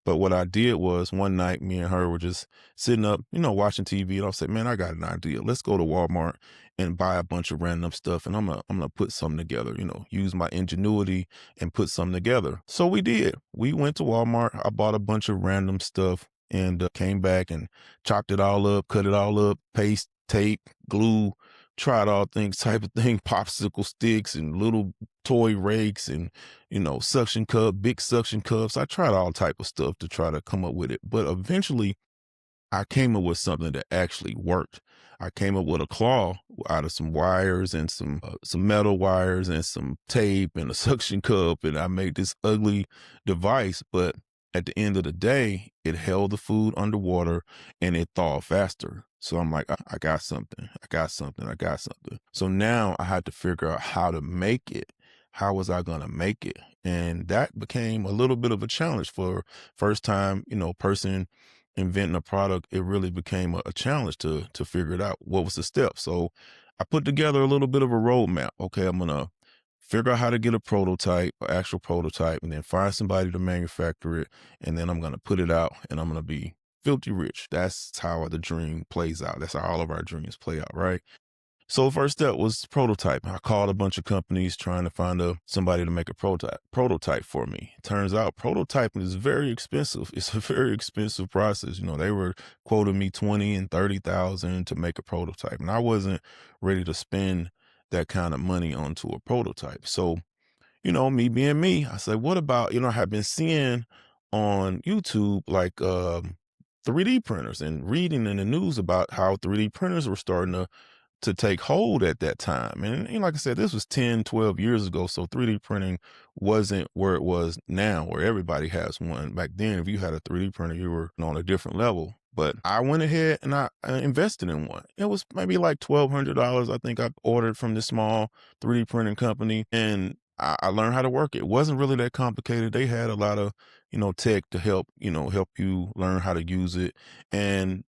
Speaker 1: But what I did was one night, me and her were just sitting up, watching TV, and I said, "Man, I got an idea. Let's go to Walmart and buy a bunch of random stuff, and I'm gonna put something together. Use my ingenuity and put something together." So we did. We went to Walmart. I bought a bunch of random stuff and came back and chopped it all up, cut it all up, paste, tape, glue, tried all things type of thing, popsicle sticks and little toy rakes and suction cup, big suction cups. I tried all type of stuff to try to come up with it. But eventually I came up with something that actually worked. I came up with a claw out of some wires and some metal wires and some tape and a suction cup, and I made this ugly device. But at the end of the day, it held the food underwater and it thawed faster. So I'm like, I got something. I got something. I got something. So now I had to figure out how to make it how was I going to make it? And that became a little bit of a challenge for first time, person inventing a product. It really became a challenge to figure it out. What was the step? So I put together a little bit of a roadmap. Okay, I'm going to figure out how to get a prototype, an actual prototype, and then find somebody to manufacture it. And then I'm going to put it out and I'm going to be filthy rich. That's how the dream plays out. That's how all of our dreams play out, right? So first step was prototype. I called a bunch of companies trying to find somebody to make a prototype for me. Turns out prototyping is very expensive. It's a very expensive process. They were quoting me 20 and 30,000 to make a prototype, and I wasn't ready to spend that kind of money onto a prototype. So, me being me, I said, what about, I have been seeing on YouTube like 3D printers and reading in the news about how 3D printers were starting to take hold at that time. And like I said, this was 10, 12 years ago. So 3D printing wasn't where it was now, where everybody has one. Back then, if you had a 3D printer, you were on a different level. But I went ahead and I invested in one. It was maybe like $1,200. I think I ordered from this small 3D printing company, and I learned how to work it. It wasn't really that complicated. They had a lot of, tech to help you learn how to use it. And,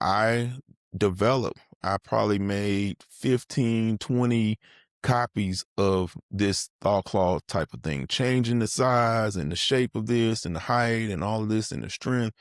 Speaker 1: I developed I probably made 15, 20 copies of this thaw cloth type of thing, changing the size and the shape of this and the height and all of this and the strength.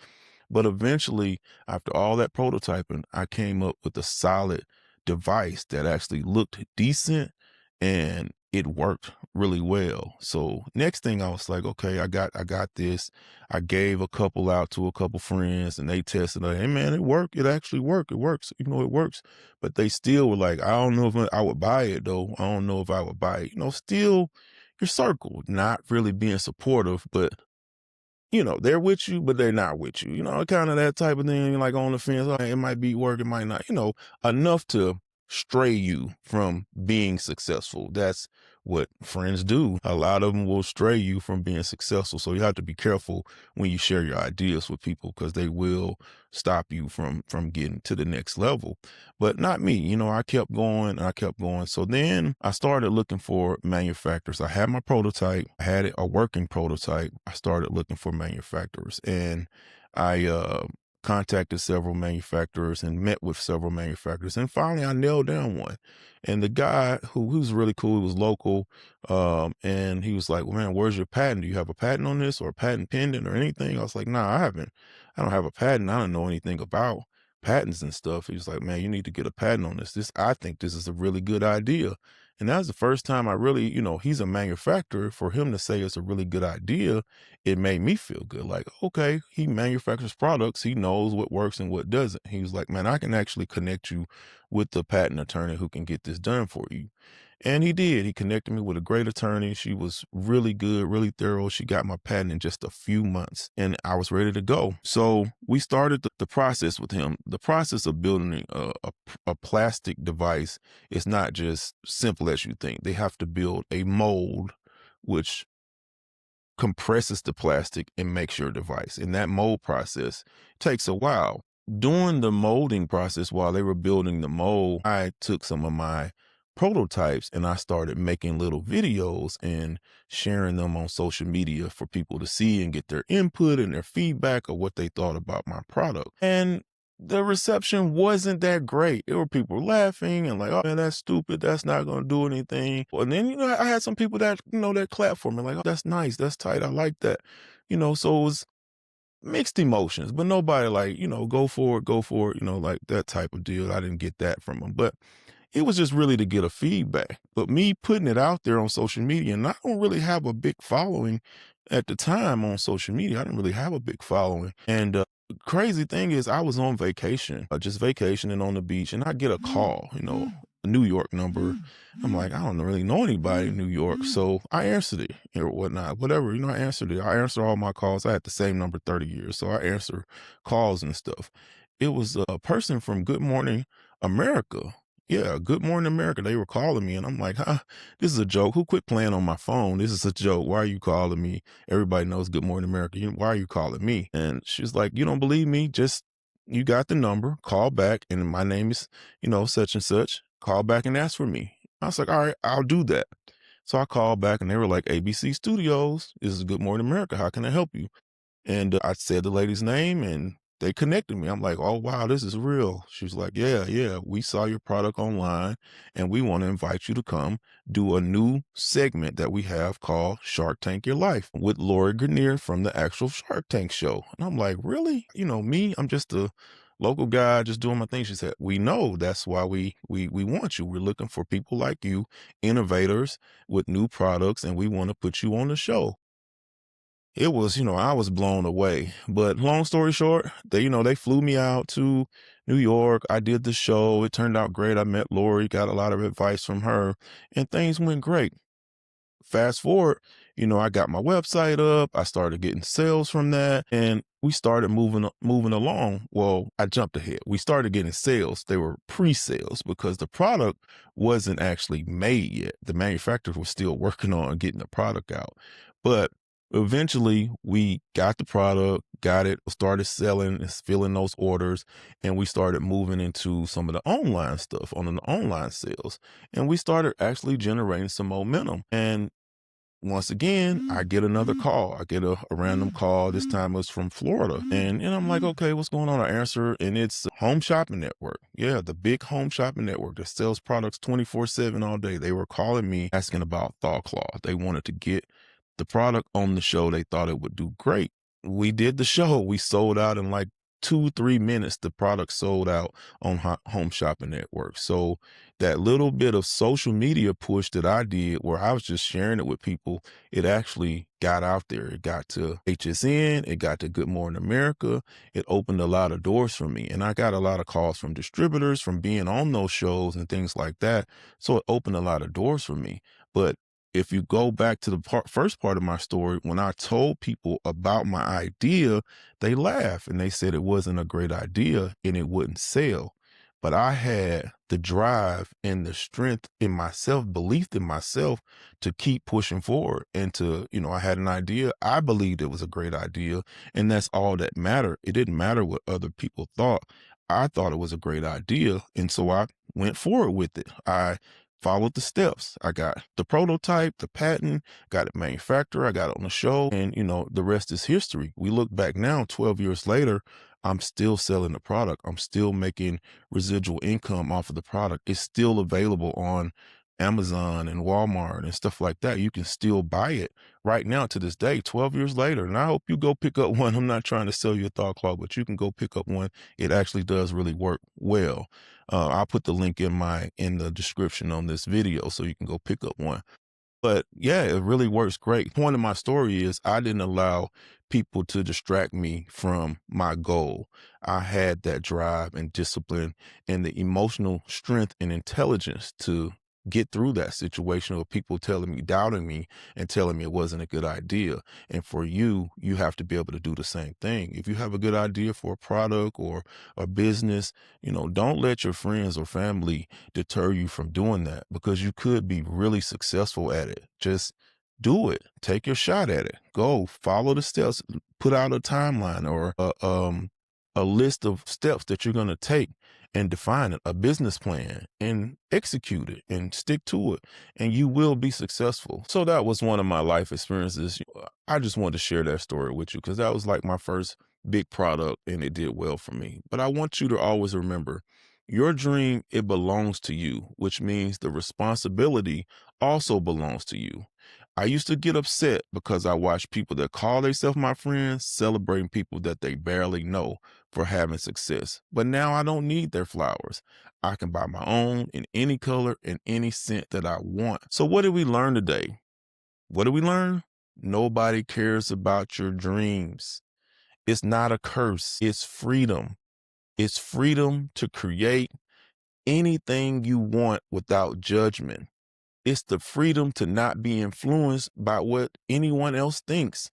Speaker 1: But eventually, after all that prototyping, I came up with a solid device that actually looked decent and it worked really well. So next thing I was like, okay, I got this. I gave a couple out to a couple friends and they tested it. Hey man, it worked. It actually worked. It works. It works. But they still were like, I don't know if I would buy it though. I don't know if I would buy it. Still your circle, not really being supportive, but they're with you, but they're not with you. Kind of that type of thing, like on the fence. Oh, it might be work, it might not, enough to stray you from being successful. That's what friends do. A lot of them will stray you from being successful. So you have to be careful when you share your ideas with people because they will stop you from getting to the next level. But not me. I kept going and I kept going. So then I started looking for manufacturers. I had my prototype, I had a working prototype. I started looking for manufacturers and I contacted several manufacturers and met with several manufacturers. And finally I nailed down one. And the guy who's really cool, he was local. And he was like, well, man, where's your patent? Do you have a patent on this or a patent pending or anything? I was like, nah, I don't have a patent. I don't know anything about patents and stuff. He was like, man, you need to get a patent on this. I think this is a really good idea. And that was the first time I really, he's a manufacturer. For him to say it's a really good idea, it made me feel good. Like, okay, he manufactures products. He knows what works and what doesn't. He was like, man, I can actually connect you with the patent attorney who can get this done for you. And he did. He connected me with a great attorney. She was really good, really thorough. She got my patent in just a few months and I was ready to go. So we started the process with him. The process of building a plastic device is not just simple as you think. They have to build a mold, which compresses the plastic and makes your device. And that mold process takes a while. During the molding process, while they were building the mold, I took some of my prototypes and I started making little videos and sharing them on social media for people to see and get their input and their feedback of what they thought about my product. And the reception wasn't that great. There were people laughing and like, oh man, that's stupid. That's not going to do anything. And then, I had some people that, that clapped for me like, oh, that's nice. That's tight. I like that. So it was mixed emotions, but nobody like, go for it, like that type of deal. I didn't get that from them, but it was just really to get a feedback. But me putting it out there on social media, and I don't really have a big following at the time on social media. I didn't really have a big following. And crazy thing is I was on vacation, just vacationing on the beach, and I get a call, a New York number. I'm like, I don't really know anybody in New York. So I answered it or whatnot, whatever, I answered it. I answered all my calls. I had the same number 30 years. So I answer calls and stuff. It was a person from Good Morning America. Yeah, Good Morning America. They were calling me and I'm like, this is a joke. Who quit playing on my phone? This is a joke. Why are you calling me? Everybody knows Good Morning America. Why are you calling me? And she's like, you don't believe me? Just, you got the number, call back. And my name is, such and such. Call back and ask for me. I was like, all right, I'll do that. So I called back and they were like, ABC Studios, this is Good Morning America. How can I help you? And I said the lady's name and they connected me. I'm like, oh, wow, this is real. She was like, yeah, yeah, we saw your product online and we want to invite you to come do a new segment that we have called Shark Tank Your Life with Lori Greiner from the actual Shark Tank show. And I'm like, really? Me, I'm just a local guy just doing my thing. She said, we know that's why we want you. We're looking for people like you, innovators with new products, and we want to put you on the show. It was, I was blown away. But long story short, they flew me out to New York. I did the show. It turned out great. I met Lori, got a lot of advice from her, and things went great. Fast forward, I got my website up. I started getting sales from that, and we started moving along. Well, I jumped ahead. We started getting sales. They were pre-sales because the product wasn't actually made yet. The manufacturers were still working on getting the product out. But eventually we got the product, got it, started selling and filling those orders, and we started moving into some of the online stuff on the online sales. And we started actually generating some momentum. And once again, I get another call. I get a random call. This time it was from Florida. And I'm like, okay, what's going on? I answer, and it's Home Shopping Network. Yeah, the big home shopping network that sells products 24/7 all day. They were calling me asking about Thaw Claw. They wanted to get the product on the show. They thought it would do great. We did the show. We sold out in like 2-3 minutes. The product sold out on Home Shopping Network. So that little bit of social media push that I did where I was just sharing it with people, it actually got out there. It got to HSN, it got to Good Morning America. It opened a lot of doors for me. And I got a lot of calls from distributors from being on those shows and things like that. So it opened a lot of doors for me. But if you go back to the first part of my story, when I told people about my idea, they laughed and they said it wasn't a great idea and it wouldn't sell. But I had the drive and the strength in myself, belief in myself to keep pushing forward. And I had an idea. I believed it was a great idea. And that's all that mattered. It didn't matter what other people thought. I thought it was a great idea. And so I went forward with it. I followed the steps. I got the prototype, the patent, got it manufactured. I got it on the show. And, the rest is history. We look back now, 12 years later, I'm still selling the product. I'm still making residual income off of the product. It's still available on Amazon and Walmart and stuff like that. You can still buy it right now to this day, 12 years later. And I hope you go pick up one. I'm not trying to sell you a Thaw Claw, but you can go pick up one. It actually does really work well. I'll put the link in the description on this video so you can go pick up one. But yeah, it really works great. Point of my story is I didn't allow people to distract me from my goal. I had that drive and discipline and the emotional strength and intelligence to get through that situation of people telling me, doubting me and telling me it wasn't a good idea. And for you, you have to be able to do the same thing. If you have a good idea for a product or a business, don't let your friends or family deter you from doing that because you could be really successful at it. Just do it. Take your shot at it. Go follow the steps, put out a timeline or a list of steps that you're going to take and define it, a business plan and execute it and stick to it. And you will be successful. So that was one of my life experiences. I just wanted to share that story with you because that was like my first big product and it did well for me. But I want you to always remember your dream, it belongs to you, which means the responsibility also belongs to you. I used to get upset because I watched people that call themselves my friends celebrating people that they barely know for having success. But now I don't need their flowers. I can buy my own in any color and any scent that I want. So what did we learn today? What did we learn? Nobody cares about your dreams. It's not a curse. It's freedom. It's freedom to create anything you want without judgment. It's the freedom to not be influenced by what anyone else thinks.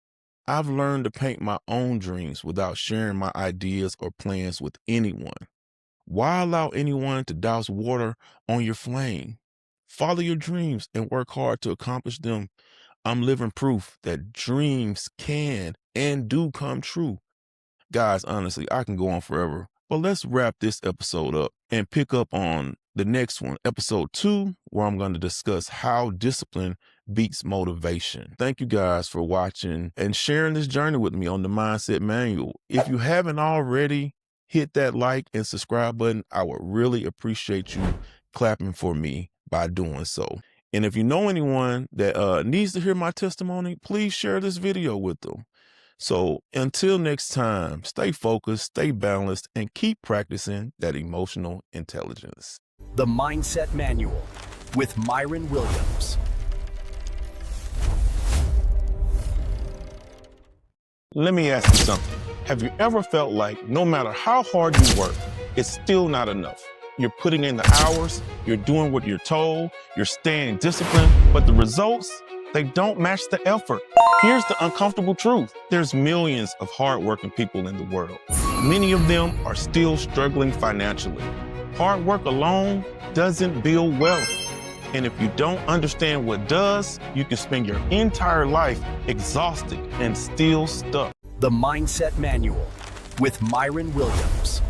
Speaker 1: I've learned to paint my own dreams without sharing my ideas or plans with anyone. Why allow anyone to douse water on your flame? Follow your dreams and work hard to accomplish them. I'm living proof that dreams can and do come true. Guys, honestly, I can go on forever, but let's wrap this episode up and pick up on the next one, episode 2, where I'm going to discuss how discipline beats motivation. Thank you guys for watching and sharing this journey with me on the Mindset Manual. If you haven't already, hit that like and subscribe button. I would really appreciate you clapping for me by doing so. And if you know anyone that needs to hear my testimony, please share this video with them. So until next time, stay focused, stay balanced, and keep practicing that emotional intelligence.
Speaker 2: The Mindset Manual with Myron Williams.
Speaker 1: Let me ask you something. Have you ever felt like no matter how hard you work, it's still not enough? You're putting in the hours, you're doing what you're told, you're staying disciplined, but the results, they don't match the effort. Here's the uncomfortable truth. There's millions of hardworking people in the world. Many of them are still struggling financially. Hard work alone doesn't build wealth. And if you don't understand what does, you can spend your entire life exhausted and still stuck.
Speaker 2: The Mindset Manual with Myron Williams.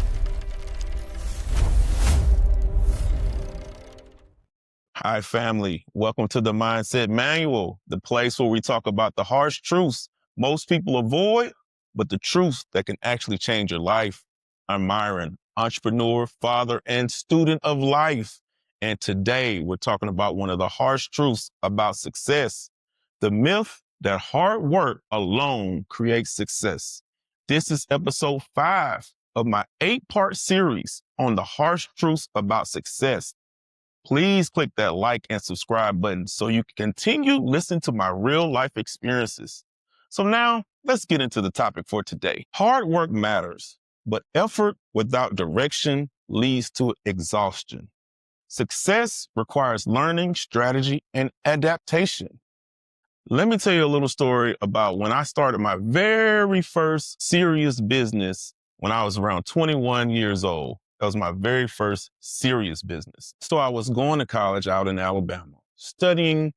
Speaker 1: Hi, family. Welcome to the Mindset Manual, the place where we talk about the harsh truths most people avoid, but the truths that can actually change your life. I'm Myron, entrepreneur, father, and student of life. And today we're talking about one of the harsh truths about success, the myth that hard work alone creates success. This is episode 5 of my 8-part series on the harsh truths about success. Please click that like and subscribe button so you can continue listening to my real life experiences. So now let's get into the topic for today. Hard work matters, but effort without direction leads to exhaustion. Success requires learning, strategy, and adaptation. Let me tell you a little story about when I started my very first serious business when I was around 21 years old. That was my very first serious business. So I was going to college out in Alabama, studying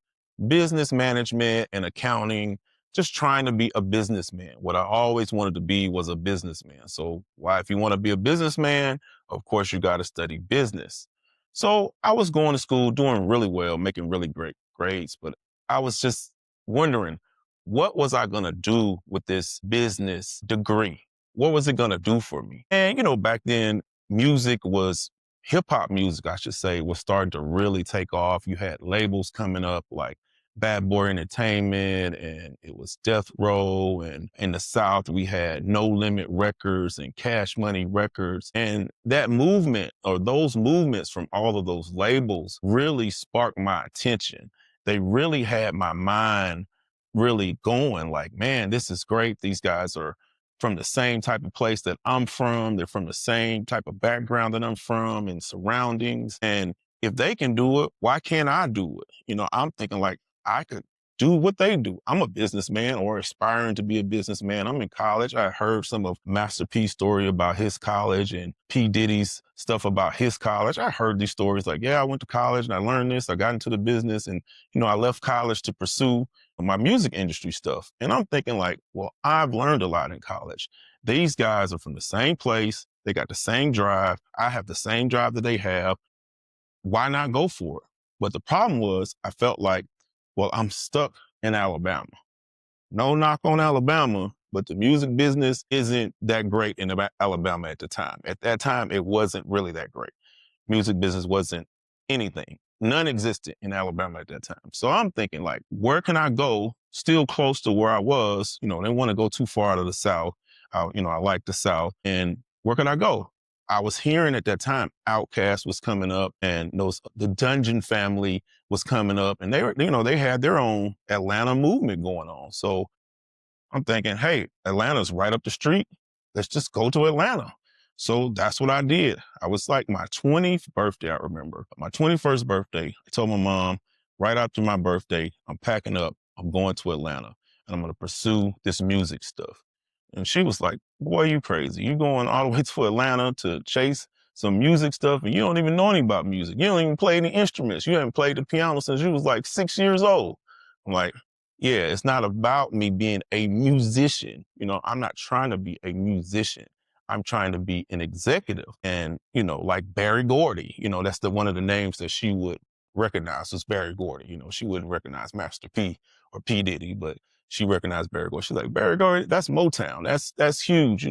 Speaker 1: business management and accounting, just trying to be a businessman. What I always wanted to be was a businessman. So if you want to be a businessman, of course, you got to study business. So I was going to school, doing really well, making really great grades, but I was just wondering, what was I going to do with this business degree? What was it going to do for me? And, back then, hip hop music, I should say, was starting to really take off. You had labels coming up like Bad Boy Entertainment, and it was Death Row. And in the South, we had No Limit Records and Cash Money Records. And that movement, or those movements from all of those labels, really sparked my attention. They really had my mind really going like, man, this is great. These guys are from the same type of place that I'm from. They're from the same type of background that I'm from and surroundings. And if they can do it, why can't I do it? I'm thinking like I could do what they do. I'm a businessman or aspiring to be a businessman. I'm in college. I heard some of Master P's story about his college and P. Diddy's stuff about his college. I heard these stories like, yeah, I went to college and I learned this. I got into the business and, I left college to pursue my music industry stuff. And I'm thinking like, well, I've learned a lot in college. These guys are from the same place. They got the same drive. I have the same drive that they have. Why not go for it? But the problem was I felt like, well, I'm stuck in Alabama. No knock on Alabama, but the music business isn't that great in Alabama at the time. At that time, it wasn't really that great. Music business wasn't anything. None existed in Alabama at that time. So I'm thinking like, where can I go still close to where I was? They want to go too far out of the South. I like the South. And where can I go? I was hearing at that time, Outkast was coming up and the Dungeon Family was coming up, and they had their own Atlanta movement going on. So I'm thinking, hey, Atlanta's right up the street. Let's just go to Atlanta. So that's what I did. I was like my 20th birthday, I remember. My 21st birthday, I told my mom, right after my birthday, I'm packing up, I'm going to Atlanta, and I'm going to pursue this music stuff. And she was like, boy, you crazy. You going all the way to Atlanta to chase some music stuff, and you don't even know anything about music. You don't even play any instruments. You haven't played the piano since you was like 6 years old. I'm like, yeah, it's not about me being a musician. I'm not trying to be a musician. I'm trying to be an executive. And, like Barry Gordy, that's one of the names that she would recognize was Barry Gordy. She wouldn't recognize Master P or P. Diddy, but she recognized Barry Gordy. She's like, Barry Gordy, that's Motown. That's huge,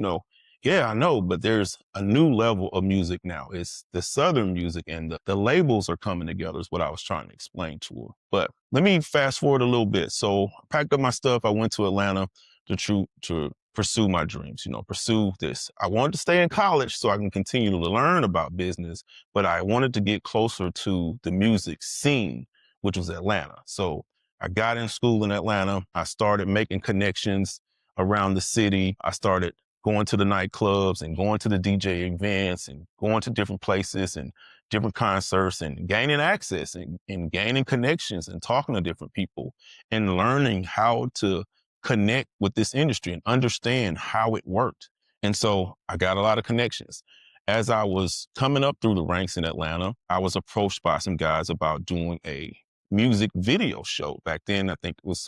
Speaker 1: Yeah, I know, but there's a new level of music now. It's the Southern music, and the labels are coming together is what I was trying to explain to her. But let me fast forward a little bit. So I packed up my stuff. I went to Atlanta to pursue my dreams, pursue this. I wanted to stay in college so I can continue to learn about business, but I wanted to get closer to the music scene, which was Atlanta. So I got in school in Atlanta. I started making connections around the city. I started going to the nightclubs and going to the DJ events and going to different places and different concerts and gaining access and gaining connections and talking to different people and learning how to connect with this industry and understand how it worked. And so I got a lot of connections. As I was coming up through the ranks in Atlanta, I was approached by some guys about doing a music video show. Back then, I think it was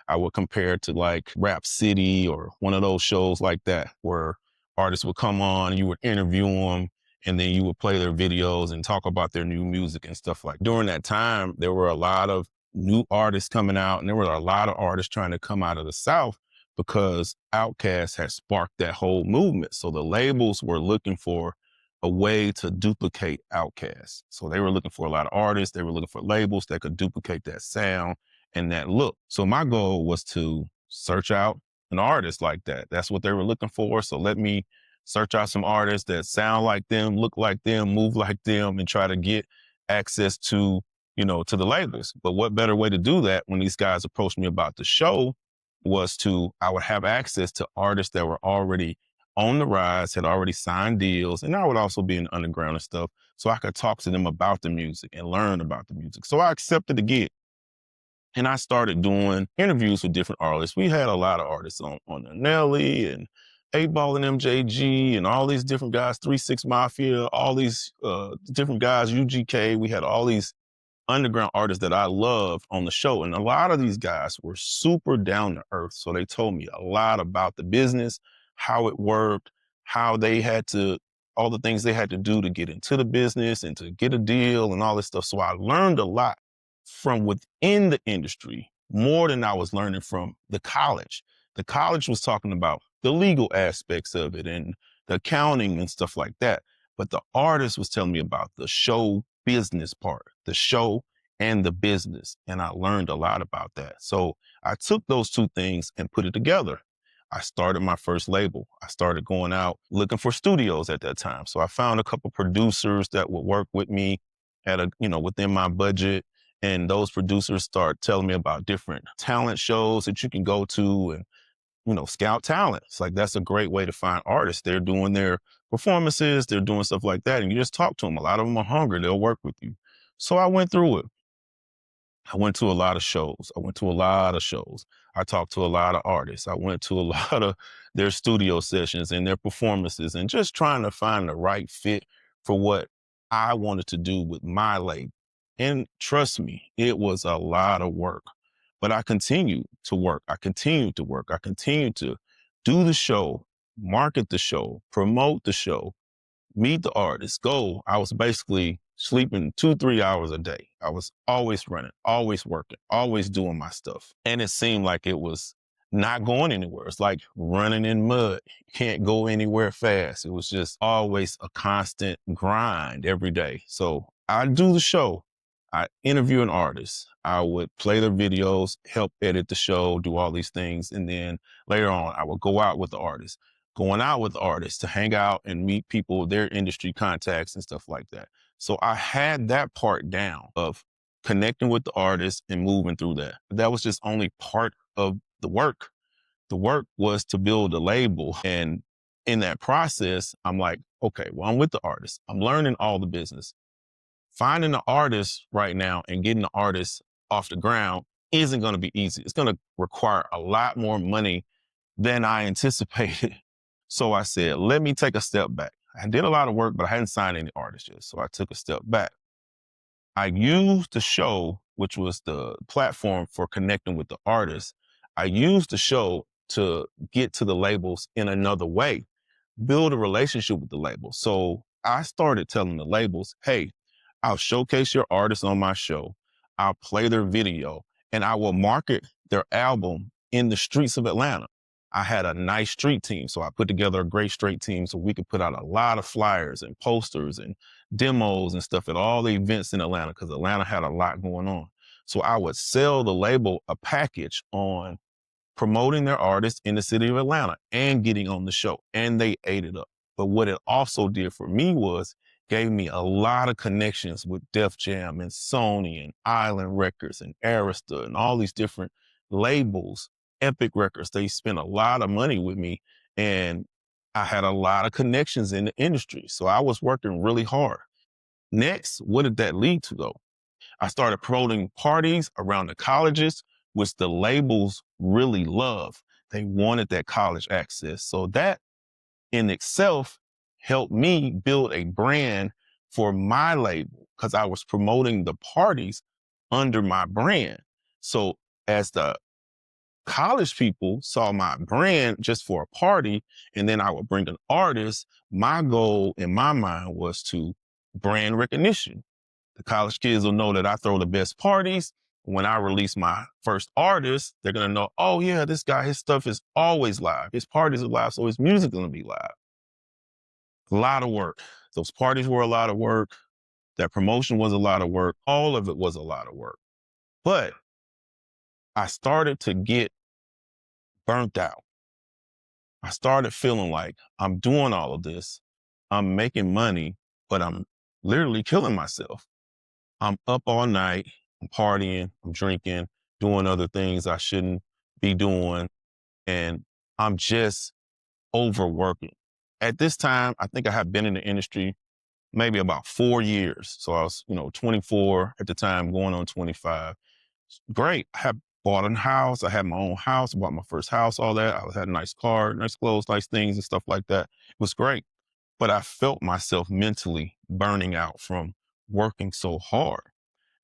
Speaker 1: I would compare it to like Rap City or one of those shows like that, where artists would come on, you would interview them, and then you would play their videos and talk about their new music and stuff like that. During that time, there were a lot of new artists coming out, and there were a lot of artists trying to come out of the South because Outkast had sparked that whole movement. So the labels were looking for a way to duplicate Outkast. So they were looking for a lot of artists. They were looking for labels that could duplicate that sound and that look. So my goal was to search out an artist like that. That's what they were looking for. So let me search out some artists that sound like them, look like them, move like them, and try to get access to to the labels. But what better way to do that when these guys approached me about the show was I would have access to artists that were already on the rise, had already signed deals, and I would also be in the underground and stuff. So I could talk to them about the music and learn about the music. So I accepted the gig. And I started doing interviews with different artists. We had a lot of artists on Nelly and 8 Ball and MJG and all these different guys, 3 6 Mafia, all these different guys, UGK. We had all these underground artists that I love on the show. And a lot of these guys were super down to earth. So they told me a lot about the business, how it worked, how they all the things they had to do to get into the business and to get a deal and all this stuff. So I learned a lot from within the industry more than I was learning from the college. The college was talking about the legal aspects of it and the accounting and stuff like that. But the artist was telling me about the show business part, the show and the business. And I learned a lot about that. So I took those two things and put it together. I started my first label. I started going out looking for studios at that time. So I found a couple producers that would work with me within my budget. And those producers start telling me about different talent shows that you can go to and, scout talent. It's like, that's a great way to find artists. They're doing their performances, they're doing stuff like that. And you just talk to them. A lot of them are hungry. They'll work with you. So I went through it. I went to a lot of shows. I talked to a lot of artists. I went to a lot of their studio sessions and their performances and just trying to find the right fit for what I wanted to do with my label. And trust me, it was a lot of work, but I continued to work. I continued to do the show, market the show, promote the show, meet the artists, go. I was basically sleeping 2-3 hours a day. I was always running, always working, always doing my stuff. And it seemed like it was not going anywhere. It's like running in mud. You can't go anywhere fast. It was just always a constant grind every day. So I do the show. I interview an artist. I would play their videos, help edit the show, do all these things. And then later on, I would go out with the artist. Going out with artists to hang out and meet people, their industry contacts and stuff like that. So I had that part down of connecting with the artist and moving through that. But that was just only part of the work. The work was to build a label. And in that process, I'm like, okay, well, I'm with the artist. I'm learning all the business. Finding the artist right now and getting the artist off the ground isn't going to be easy. It's going to require a lot more money than I anticipated. So I said, let me take a step back. I did a lot of work, but I hadn't signed any artists yet. So I took a step back. I used the show, which was the platform for connecting with the artists. I used the show to get to the labels in another way. build a relationship with the label. So I started telling the labels, hey, I'll showcase your artist on my show. I'll play their video and I will market their album in the streets of Atlanta. I had a nice street team. So I put together a great street team so we could put out a lot of flyers and posters and demos and stuff at all the events in Atlanta because Atlanta had a lot going on. So I would sell the label a package on promoting their artists in the city of Atlanta and getting on the show. And they ate it up. But what it also did for me was gave me a lot of connections with Def Jam and Sony and Island Records and Arista and all these different labels, Epic Records. They spent a lot of money with me and I had a lot of connections in the industry. So I was working really hard. Next, what did that lead to though? I started promoting parties around the colleges, which the labels really love. They wanted that college access. So that in itself helped me build a brand for my label because I was promoting the parties under my brand. So as the college people saw my brand just for a party, and then I would bring an artist, my goal in my mind was to brand recognition. The college kids will know that I throw the best parties. When I release my first artist, they're going to know, oh yeah, this guy, his stuff is always live. His parties are live, so his music is going to be live. A lot of work. Those parties were a lot of work. That promotion was a lot of work. All of it was a lot of work. But I started to get burnt out. I started feeling like I'm doing all of this. I'm making money, but I'm literally killing myself. I'm up all night, I'm partying, I'm drinking, doing other things I shouldn't be doing, and I'm just overworking. At this time, I think I had been in the industry maybe about 4 years. So I was, 24 at the time, going on 25. Great. I had bought a house. I had my own house, bought my first house, all that. I had a nice car, nice clothes, nice things and stuff like that. It was great. But I felt myself mentally burning out from working so hard.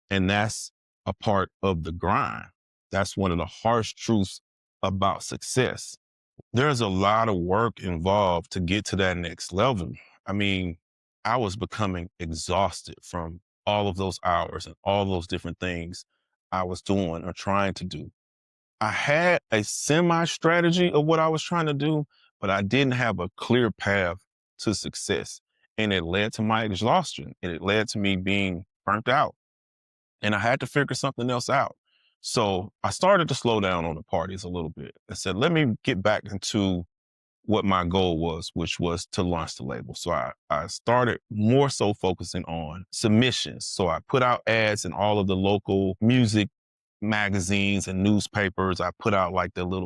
Speaker 1: And that's a part of the grind. That's one of the harsh truths about success. There's a lot of work involved to get to that next level. I mean, I was becoming exhausted from all of those hours and all those different things I was doing or trying to do. I had a semi strategy of what I was trying to do, but I didn't have a clear path to success. And it led to my exhaustion and it led to me being burnt out and I had to figure something else out. So I started to slow down on the parties a little bit. I said, let me get back into what my goal was, which was to launch the label. So I started more so focusing on submissions. So I put out ads in all of the local music magazines and newspapers. I put out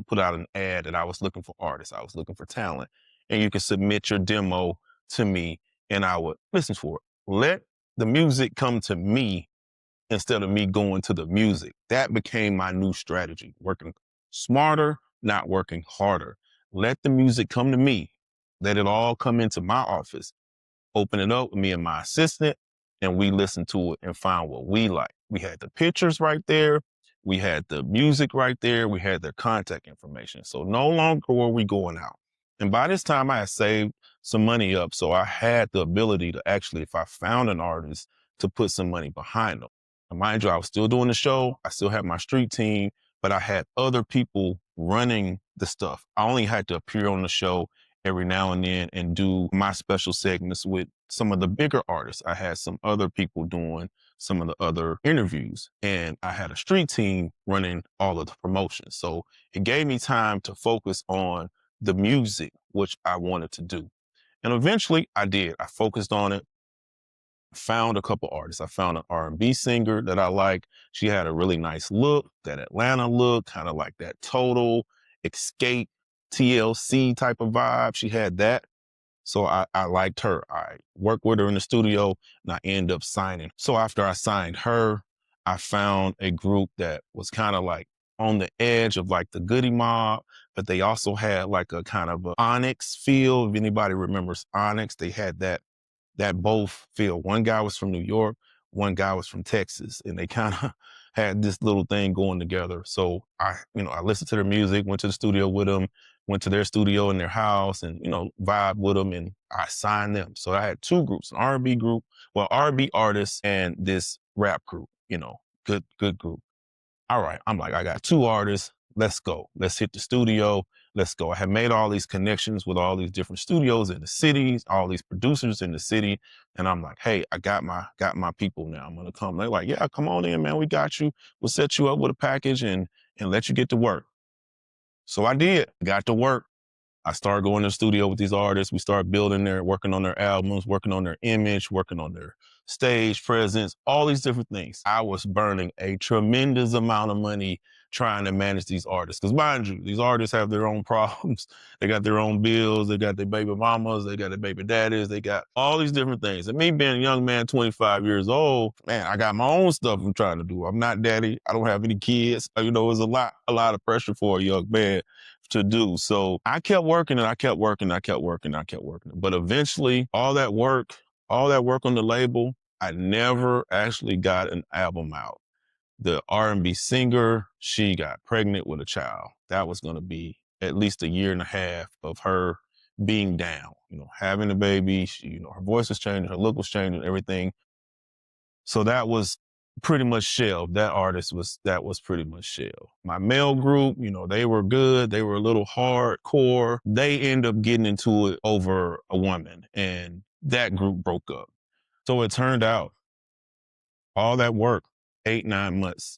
Speaker 1: put out an ad that I was looking for artists. I was looking for talent. And you can submit your demo to me and I would listen for it. Let the music come to me instead of me going to the music. That became my new strategy, working smarter, not working harder. Let the music come to me. Let it all come into my office. Open it up with me and my assistant, and we listen to it and find what we like. We had the pictures right there. We had the music right there. We had their contact information. So no longer were we going out. And by this time, I had saved some money up. So I had the ability to actually, if I found an artist, to put some money behind them. And mind you, I was still doing the show. I still had my street team, but I had other people running the stuff. I only had to appear on the show every now and then and do my special segments with some of the bigger artists. I had some other people doing some of the other interviews and I had a street team running all of the promotions. So it gave me time to focus on the music, which I wanted to do. And eventually I did. I focused on it, found a couple artists. I found an R&B singer that I like. She had a really nice look, that Atlanta look, kind of like that Total, Escape, TLC type of vibe. She had that. So I liked her. I worked with her in the studio and I ended up signing. So after I signed her, I found a group that was kind of like on the edge of like the Goody Mob, but they also had like a kind of a Onyx feel. If anybody remembers Onyx, they had that both feel. One guy was from New York, one guy was from Texas, and they kind of had this little thing going together. So I listened to their music, went to the studio with them, went to their studio in their house and, vibe with them, and I signed them. So I had two groups, an R&B group, well, R&B artists and this rap group, good group. All right. I'm like, I got two artists. Let's go. Let's hit the studio. Let's go. I had made all these connections with all these different studios in the cities, all these producers in the city. And I'm like, hey, I got my people now. I'm gonna come. They're like, yeah, come on in, man. We got you. We'll set you up with a package and let you get to work. So I did. Got to work. I started going to the studio with these artists. We started working on their albums, working on their image, working on their stage presence, all these different things. I was burning a tremendous amount of money trying to manage these artists. Because mind you, these artists have their own problems. They got their own bills. They got their baby mamas. They got their baby daddies. They got all these different things. And me being a young man, 25 years old, man, I got my own stuff I'm trying to do. I'm not daddy. I don't have any kids. It's a lot of pressure for a young man to do. So I kept working and I kept working, I kept working, I kept working. But eventually all that work on the label, I never actually got an album out. The R&B singer, she got pregnant with a child. That was going to be at least a year and a half of her being down, having a baby. She, her voice was changing, her look was changing, everything. So that was pretty much shelved. That was pretty much shelved. My male group, they were good. They were a little hardcore. They end up getting into it over a woman, and that group broke up. So it turned out all that work, 8-9 months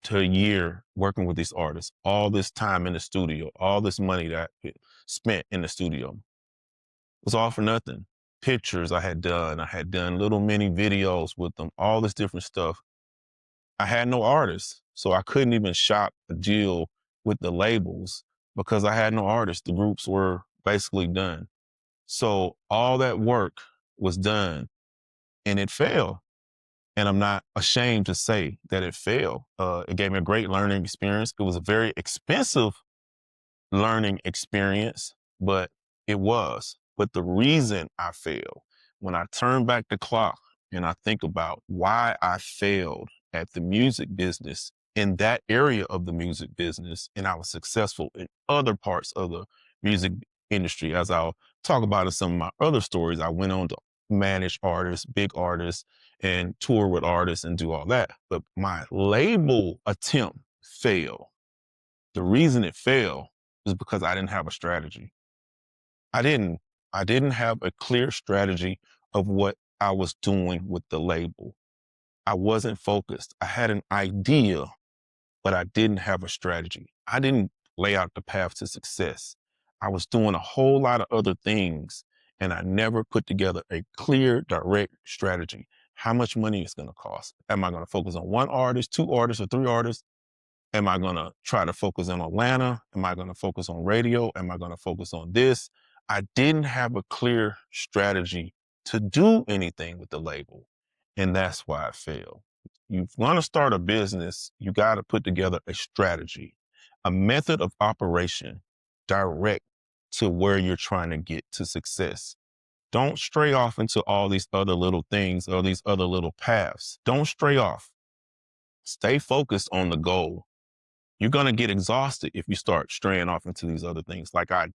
Speaker 1: to a year working with these artists, all this time in the studio, all this money that I spent in the studio was all for nothing. Pictures I had done little mini videos with them, all this different stuff. I had no artists, so I couldn't even shop a deal with the labels because I had no artists. The groups were basically done. So all that work was done and it failed. And I'm not ashamed to say that it failed. It gave me a great learning experience. It was a very expensive learning experience, but it was. But the reason I failed, when I turn back the clock and I think about why I failed at the music business, in that area of the music business, and I was successful in other parts of the music industry, as I'll talk about in some of my other stories, I went on to manage artists, big artists, and tour with artists and do all that. But my label attempt failed. The reason it failed is because I didn't have a strategy. I didn't. I didn't have a clear strategy of what I was doing with the label. I wasn't focused. I had an idea, but I didn't have a strategy. I didn't lay out the path to success. I was doing a whole lot of other things, and I never put together a clear, direct strategy. How much money it's going to cost? Am I going to focus on one artist, two artists, or three artists? Am I going to try to focus on Atlanta? Am I going to focus on radio? Am I going to focus on this? I didn't have a clear strategy to do anything with the label. And that's why I failed. You want to start a business, you got to put together a strategy, a method of operation direct to where you're trying to get to success. Don't stray off into all these other little things or these other little paths. Don't stray off. Stay focused on the goal. You're going to get exhausted if you start straying off into these other things. Like I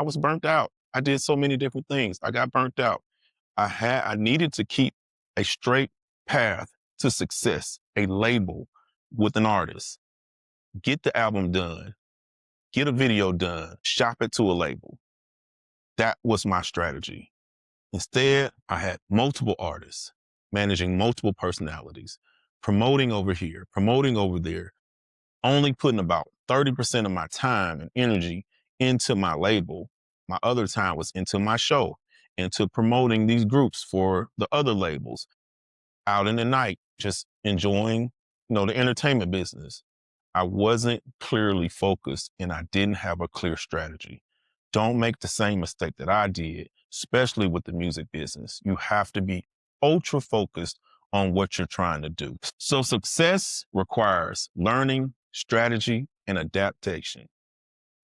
Speaker 1: was burnt out. I did so many different things. I got burnt out. I needed to keep a straight path to success, a label with an artist, get the album done, get a video done, shop it to a label. That was my strategy. Instead, I had multiple artists, managing multiple personalities, promoting over here, promoting over there, only putting about 30% of my time and energy into my label. My other time was into my show, into promoting these groups for the other labels, out in the night, just enjoying, the entertainment business. I wasn't clearly focused and I didn't have a clear strategy. Don't make the same mistake that I did, especially with the music business. You have to be ultra focused on what you're trying to do. So success requires learning, strategy, and adaptation.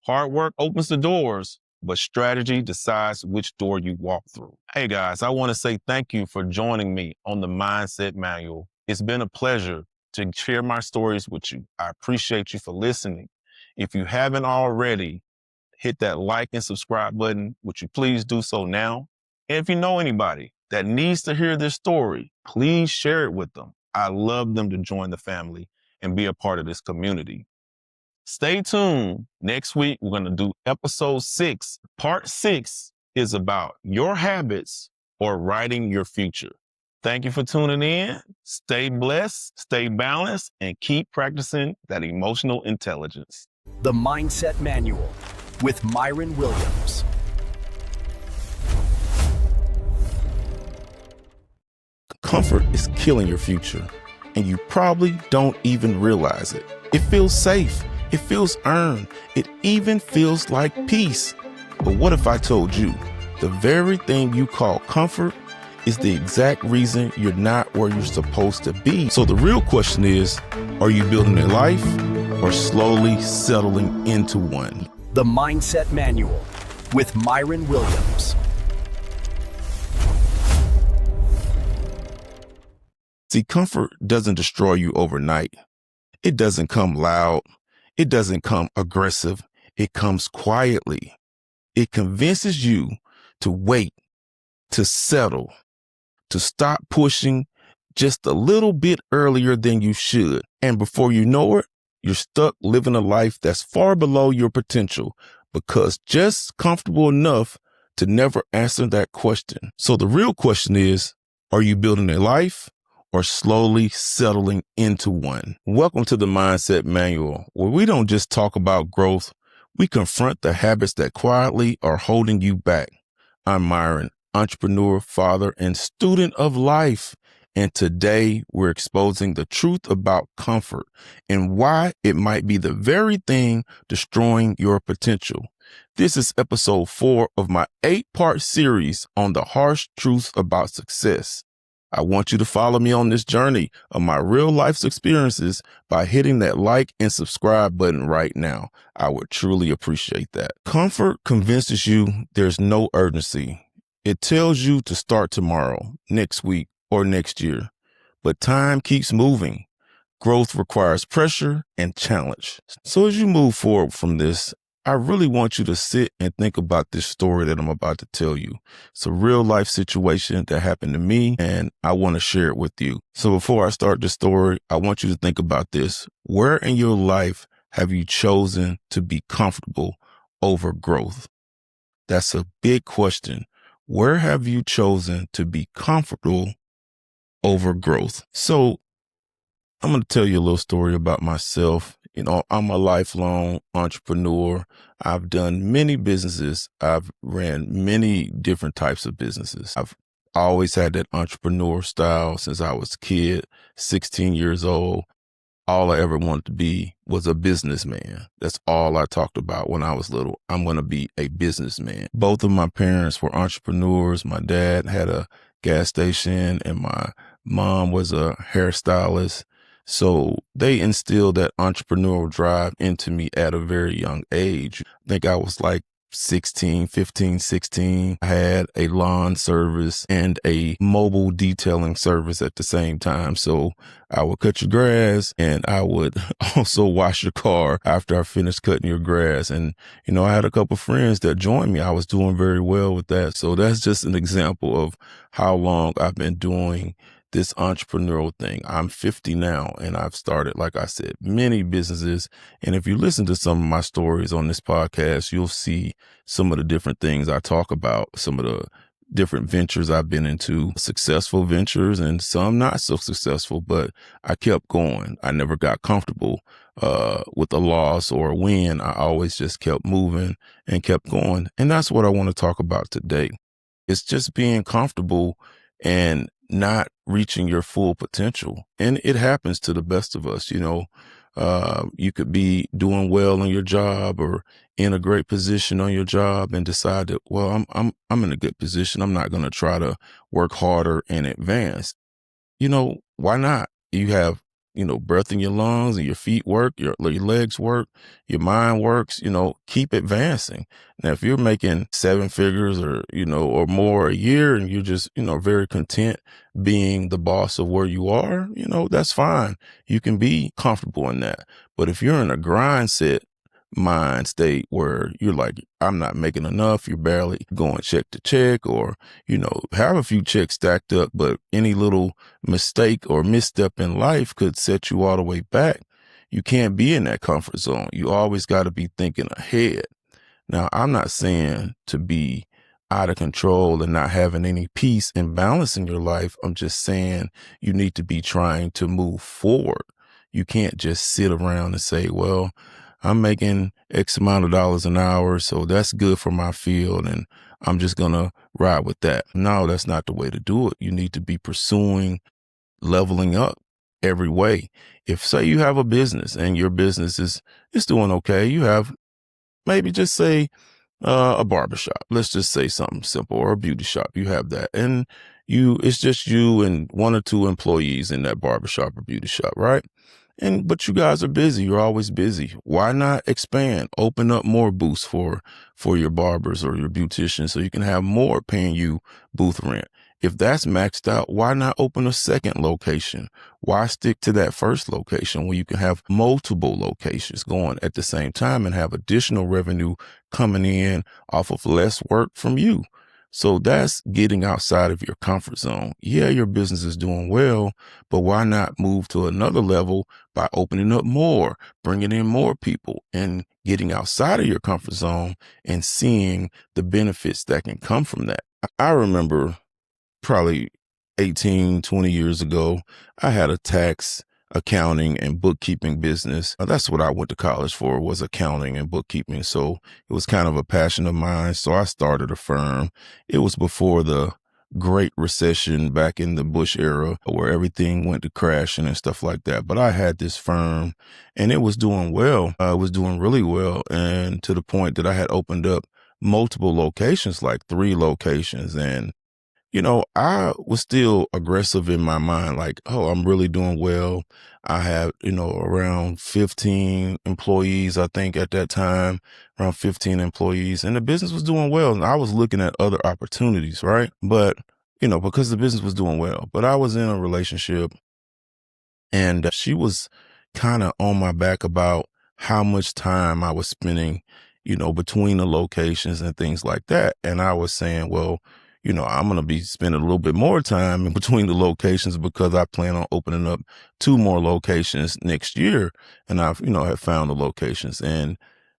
Speaker 1: Hard work opens the doors, but strategy decides which door you walk through. Hey guys, I want to say thank you for joining me on the Mindset Manual. It's been a pleasure to share my stories with you. I appreciate you for listening. If you haven't already, hit that like and subscribe button. Would you please do so now? And if you know anybody that needs to hear this story, please share it with them. I love them to join the family and be a part of this community. Stay tuned. Next week, we're going to do episode 6. Part 6 is about your habits or writing your future. Thank you for tuning in. Stay blessed, stay balanced, and keep practicing that emotional intelligence.
Speaker 2: The Mindset Manual with Myron Williams.
Speaker 1: Comfort is killing your future, and you probably don't even realize it. It feels safe. It feels earned. It even feels like peace. But what if I told you the very thing you call comfort is the exact reason you're not where you're supposed to be? So the real question is, are you building a life or slowly settling into one?
Speaker 2: The Mindset Manual with Myron Williams.
Speaker 1: See, comfort doesn't destroy you overnight. It doesn't come loud. It doesn't come aggressive. It comes quietly. It convinces you to wait, to settle, to stop pushing just a little bit earlier than you should. And before you know it, you're stuck living a life that's far below your potential because just comfortable enough to never answer that question. So the real question is, are you building a life or slowly settling into one? Welcome to the Mindset Manual, where we don't just talk about growth, we confront the habits that quietly are holding you back. I'm Myron, entrepreneur, father, and student of life. And today we're exposing the truth about comfort and why it might be the very thing destroying your potential. This is episode 4 of my 8-part series on the harsh truths about success. I want you to follow me on this journey of my real life's experiences by hitting that like and subscribe button right now. I would truly appreciate that. Comfort convinces you there's no urgency. It tells you to start tomorrow, next week, or next year. But time keeps moving. Growth requires pressure and challenge. So as you move forward from this, I really want you to sit and think about this story that I'm about to tell you. It's a real life situation that happened to me, and I want to share it with you. So before I start the story, I want you to think about this. Where in your life have you chosen to be comfortable over growth? That's a big question. Where have you chosen to be comfortable over growth? So I'm going to tell you a little story about myself. You know, I'm a lifelong entrepreneur. I've done many businesses. I've ran many different types of businesses. I've always had that entrepreneur style since I was a kid, 16 years old. All I ever wanted to be was a businessman. That's all I talked about when I was little. I'm going to be a businessman. Both of my parents were entrepreneurs. My dad had a gas station and my mom was a hairstylist. So they instilled that entrepreneurial drive into me at a very young age. I think I was like 16. I had a lawn service and a mobile detailing service at the same time. So I would cut your grass and I would also wash your car after I finished cutting your grass. And, you know, I had a couple friends that joined me. I was doing very well with that. So that's just an example of how long I've been doing this entrepreneurial thing. I'm 50 now, and I've started, like I said, many businesses. And if you listen to some of my stories on this podcast, you'll see some of the different things I talk about, some of the different ventures I've been into, successful ventures and some not so successful, but I kept going. I never got comfortable with a loss or a win. I always just kept moving and kept going. And that's what I want to talk about today. It's just being comfortable and not reaching your full potential. And it happens to the best of us. You know, you could be doing well on your job or in a great position on your job and decide that, well, I'm in a good position. I'm not going to try to work harder and advance. You know, why not? You have, you know, breath in your lungs and your feet work, your legs work, your mind works, you know, keep advancing. Now, if you're making 7 figures or, you know, or more a year and you're just, you know, very content being the boss of where you are, you know, that's fine. You can be comfortable in that. But if you're in a grind set mind state where you're like, I'm not making enough. You're barely going check to check, or, have a few checks stacked up, but any little mistake or misstep in life could set you all the way back. You can't be in that comfort zone. You always got to be thinking ahead. Now, I'm not saying to be out of control and not having any peace and balance in your life. I'm just saying you need to be trying to move forward. You can't just sit around and say, well, I'm making X amount of dollars an hour, so that's good for my field, and I'm just going to ride with that. No, that's not the way to do it. You need to be pursuing leveling up every way. If, say, you have a business and your business is doing okay, you have maybe just say a barbershop. Let's just say something simple, or a beauty shop. You have that. And it's just you and one or two employees in that barbershop or beauty shop, right? But you guys are busy. You're always busy. Why not expand, open up more booths for your barbers or your beauticians so you can have more paying you booth rent? If that's maxed out, why not open a second location? Why stick to that first location when you can have multiple locations going at the same time and have additional revenue coming in off of less work from you? So that's getting outside of your comfort zone. Yeah, your business is doing well, but why not move to another level by opening up more, bringing in more people, and getting outside of your comfort zone and seeing the benefits that can come from that? I remember probably 18, 20 years ago, I had a tax, accounting, and bookkeeping business. That's what I went to college for, was accounting and bookkeeping. So it was kind of a passion of mine. So I started a firm. It was before the Great Recession back in the Bush era, where everything went to crashing and stuff like that. But I had this firm and it was doing well. It was doing really well. And to the point that I had opened up multiple locations, like 3 locations. And I was still aggressive in my mind, like, oh, I'm really doing well. I have, around 15 employees, I think at that time, around 15 employees, and the business was doing well. And I was looking at other opportunities, right? But, because the business was doing well, but I was in a relationship and she was kind of on my back about how much time I was spending, between the locations and things like that. And I was saying, well, I'm going to be spending a little bit more time in between the locations because I plan on opening up 2 more locations next year. And I've, have found the locations. And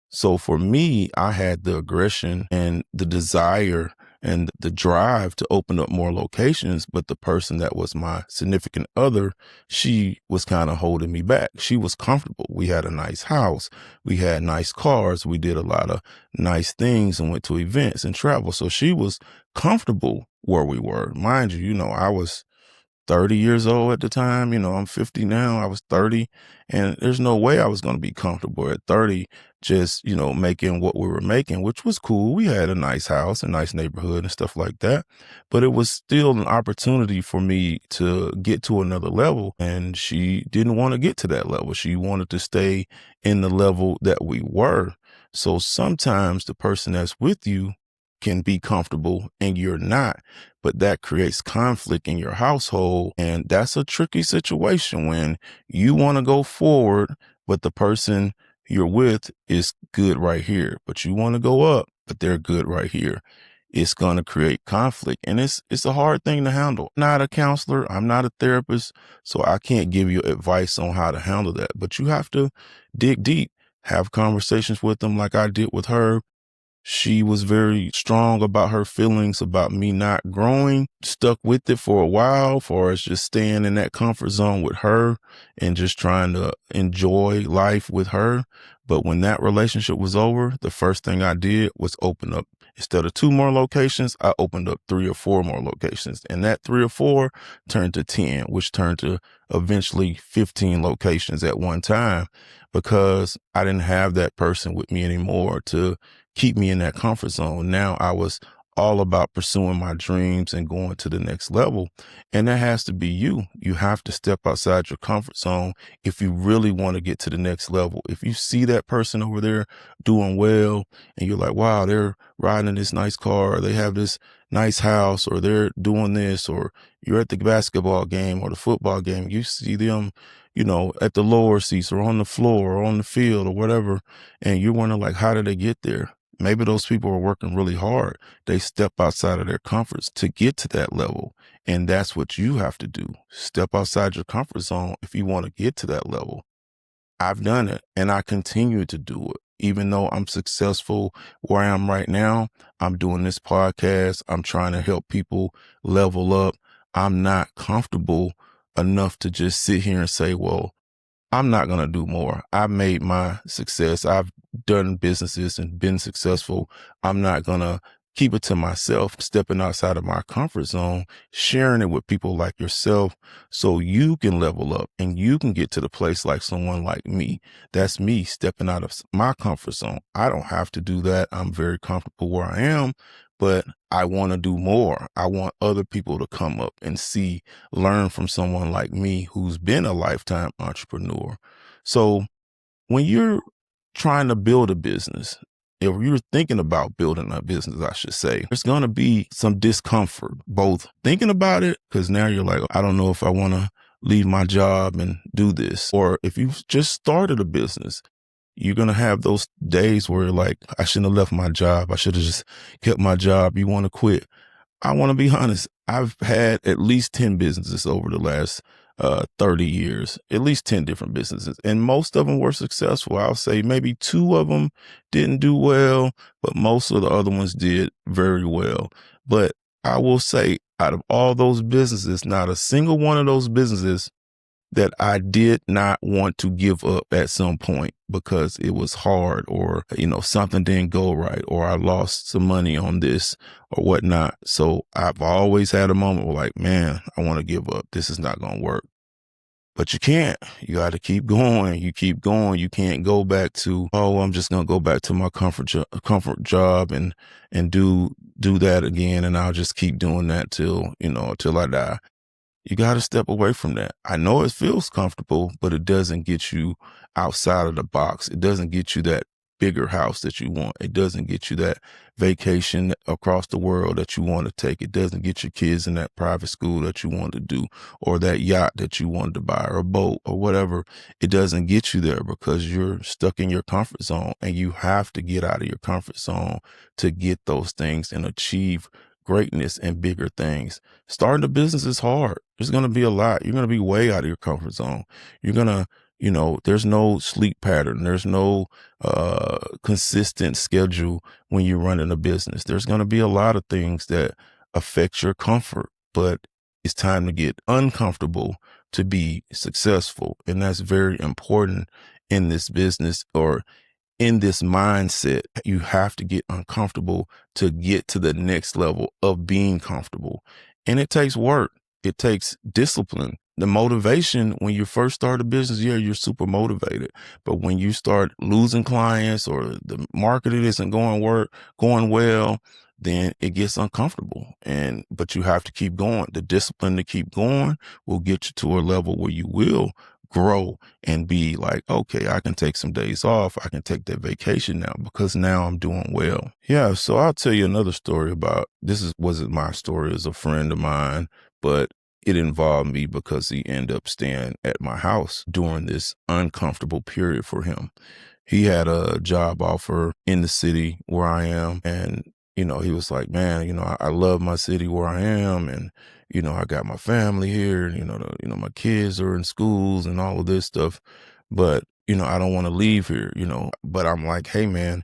Speaker 1: so for me, I had the aggression and the desire and the drive to open up more locations. But the person that was my significant other, she was kind of holding me back. She was comfortable. We had a nice house. We had nice cars. We did a lot of nice things and went to events and travel. So she was comfortable where we were. Mind you, I was 30 years old at the time. I'm 50 now. I was 30, and there's no way I was going to be comfortable at 30, just, making what we were making, which was cool. We had a nice house, a nice neighborhood and stuff like that. But it was still an opportunity for me to get to another level. And she didn't want to get to that level. She wanted to stay in the level that we were. So sometimes the person that's with you can be comfortable and you're not, but that creates conflict in your household. And that's a tricky situation when you want to go forward, but the person you're with is good right here, but you want to go up, but they're good right here. It's going to create conflict, and it's a hard thing to handle. I'm not a counselor. I'm not a therapist, so I can't give you advice on how to handle that, but you have to dig deep, have conversations with them like I did with her. She was very strong about her feelings about me not growing, stuck with it for a while, for us just staying in that comfort zone with her and just trying to enjoy life with her. But when that relationship was over, the first thing I did was open up. Instead of 2 more locations, I opened up 3 or 4 more locations. And that 3 or 4 turned to 10, which turned to eventually 15 locations at one time, because I didn't have that person with me anymore to keep me in that comfort zone. Now I was all about pursuing my dreams and going to the next level. And that has to be you. You have to step outside your comfort zone if you really want to get to the next level. If you see that person over there doing well and you're like, wow, they're riding in this nice car, or they have this nice house, or they're doing this, or you're at the basketball game or the football game, you see them, at the lower seats or on the floor or on the field or whatever. And you're wondering like, how did they get there? Maybe those people are working really hard. They step outside of their comforts to get to that level. And that's what you have to do. Step outside your comfort zone if you want to get to that level. I've done it and I continue to do it. Even though I'm successful where I am right now, I'm doing this podcast. I'm trying to help people level up. I'm not comfortable enough to just sit here and say, well, I'm not going to do more. I've made my success. I've done businesses and been successful. I'm not going to keep it to myself, stepping outside of my comfort zone, sharing it with people like yourself so you can level up and you can get to the place like someone like me. That's me stepping out of my comfort zone. I don't have to do that. I'm very comfortable where I am, but I want to do more. I want other people to come up and see, learn from someone like me who's been a lifetime entrepreneur. So when you're trying to build a business, if you're thinking about building a business, I should say, there's going to be some discomfort, both thinking about it, because now you're like, I don't know if I want to leave my job and do this. Or if you've just started a business, you're going to have those days where you're like, I shouldn't have left my job. I should have just kept my job. You want to quit. I want to be honest. I've had at least 10 businesses over the last 30 years, at least 10 different businesses. And most of them were successful. I'll say maybe 2 of them didn't do well, but most of the other ones did very well. But I will say out of all those businesses, not a single one of those businesses that I did not want to give up at some point because it was hard or, something didn't go right or I lost some money on this or whatnot. So I've always had a moment where like, man, I want to give up. This is not going to work. But you can't. You got to keep going. You keep going. You can't go back to, oh, I'm just going to go back to my comfort job and do that again. And I'll just keep doing that till I die. You got to step away from that. I know it feels comfortable, but it doesn't get you outside of the box. It doesn't get you that bigger house that you want. It doesn't get you that vacation across the world that you want to take. It doesn't get your kids in that private school that you want to do or that yacht that you wanted to buy or a boat or whatever. It doesn't get you there because you're stuck in your comfort zone and you have to get out of your comfort zone to get those things and achieve greatness and bigger things. Starting a business is hard. There's going to be a lot. You're going to be way out of your comfort zone. You're going to, there's no sleep pattern. There's no consistent schedule when you're running a business. There's going to be a lot of things that affect your comfort, but it's time to get uncomfortable to be successful. And that's very important in this business or in this mindset. You have to get uncomfortable to get to the next level of being comfortable. And it takes work. It takes discipline. The motivation when you first start a business, yeah, you're super motivated. But when you start losing clients or the marketing isn't going well, then it gets uncomfortable. But you have to keep going. The discipline to keep going will get you to a level where you will grow and be like, okay, I can take some days off. I can take that vacation now because now I'm doing well. Yeah. So I'll tell you another story about wasn't my story as a friend of mine, but it involved me because he ended up staying at my house during this uncomfortable period for him. He had a job offer in the city where I am. And, he was like, man, I love my city where I am. And, I got my family here, and, my kids are in schools and all of this stuff, but, I don't want to leave here, but I'm like, hey man,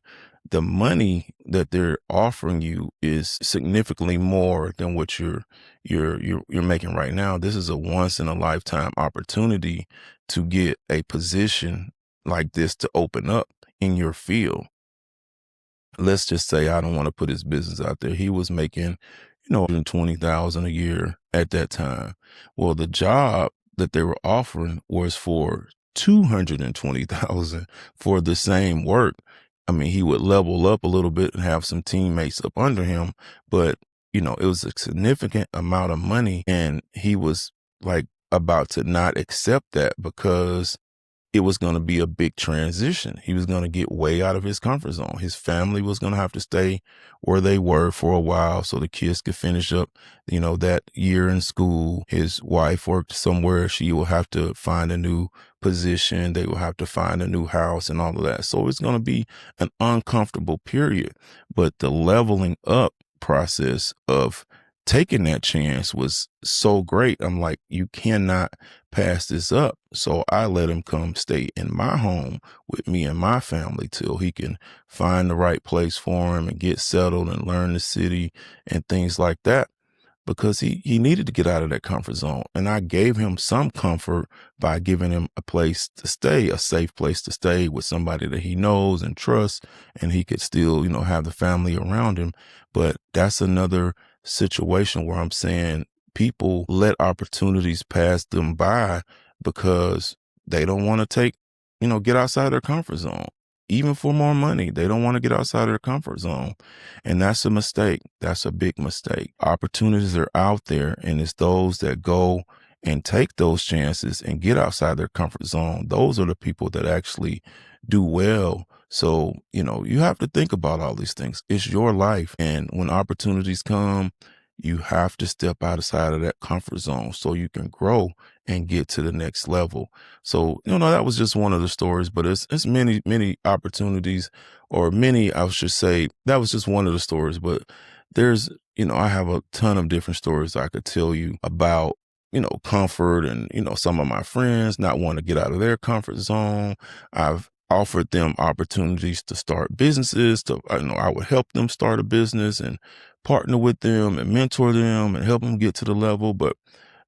Speaker 1: the money that they're offering you is significantly more than what you're making right now. This is a once in a lifetime opportunity to get a position like this to open up in your field. Let's just say I don't want to put his business out there. He was making, $120,000 a year at that time. Well, the job that they were offering was for $220,000 for the same work. I mean, he would level up a little bit and have some teammates up under him, but it was a significant amount of money, and he was like about to not accept that because it was going to be a big transition. He was going to get way out of his comfort zone. His family was going to have to stay where they were for a while so the kids could finish up, that year in school. His wife worked somewhere. She will have to find a new position. They will have to find a new house and all of that. So it's going to be an uncomfortable period. But the leveling up process of taking that chance was so great. I'm like, you cannot pass this up. So I let him come stay in my home with me and my family till he can find the right place for him and get settled and learn the city and things like that, because he needed to get out of that comfort zone. And I gave him some comfort by giving him a place to stay, a safe place to stay with somebody that he knows and trusts, and he could still, have the family around him. But that's another situation where I'm saying people let opportunities pass them by because they don't want to get outside their comfort zone. Even for more money, they don't want to get outside of their comfort zone. And that's a mistake. That's a big mistake. Opportunities are out there, and it's those that go and take those chances and get outside their comfort zone. Those are the people that actually do well. So, you have to think about all these things. It's your life. And when opportunities come, you have to step outside of that comfort zone so you can grow and get to the next level. So, that was just one of the stories, but it's many, many opportunities, or many, I should say. That was just one of the stories, but there's, I have a ton of different stories I could tell you about, comfort and, some of my friends not wanting to get out of their comfort zone. I've offered them opportunities to start businesses. I would help them start a business and partner with them and mentor them and help them get to the level, but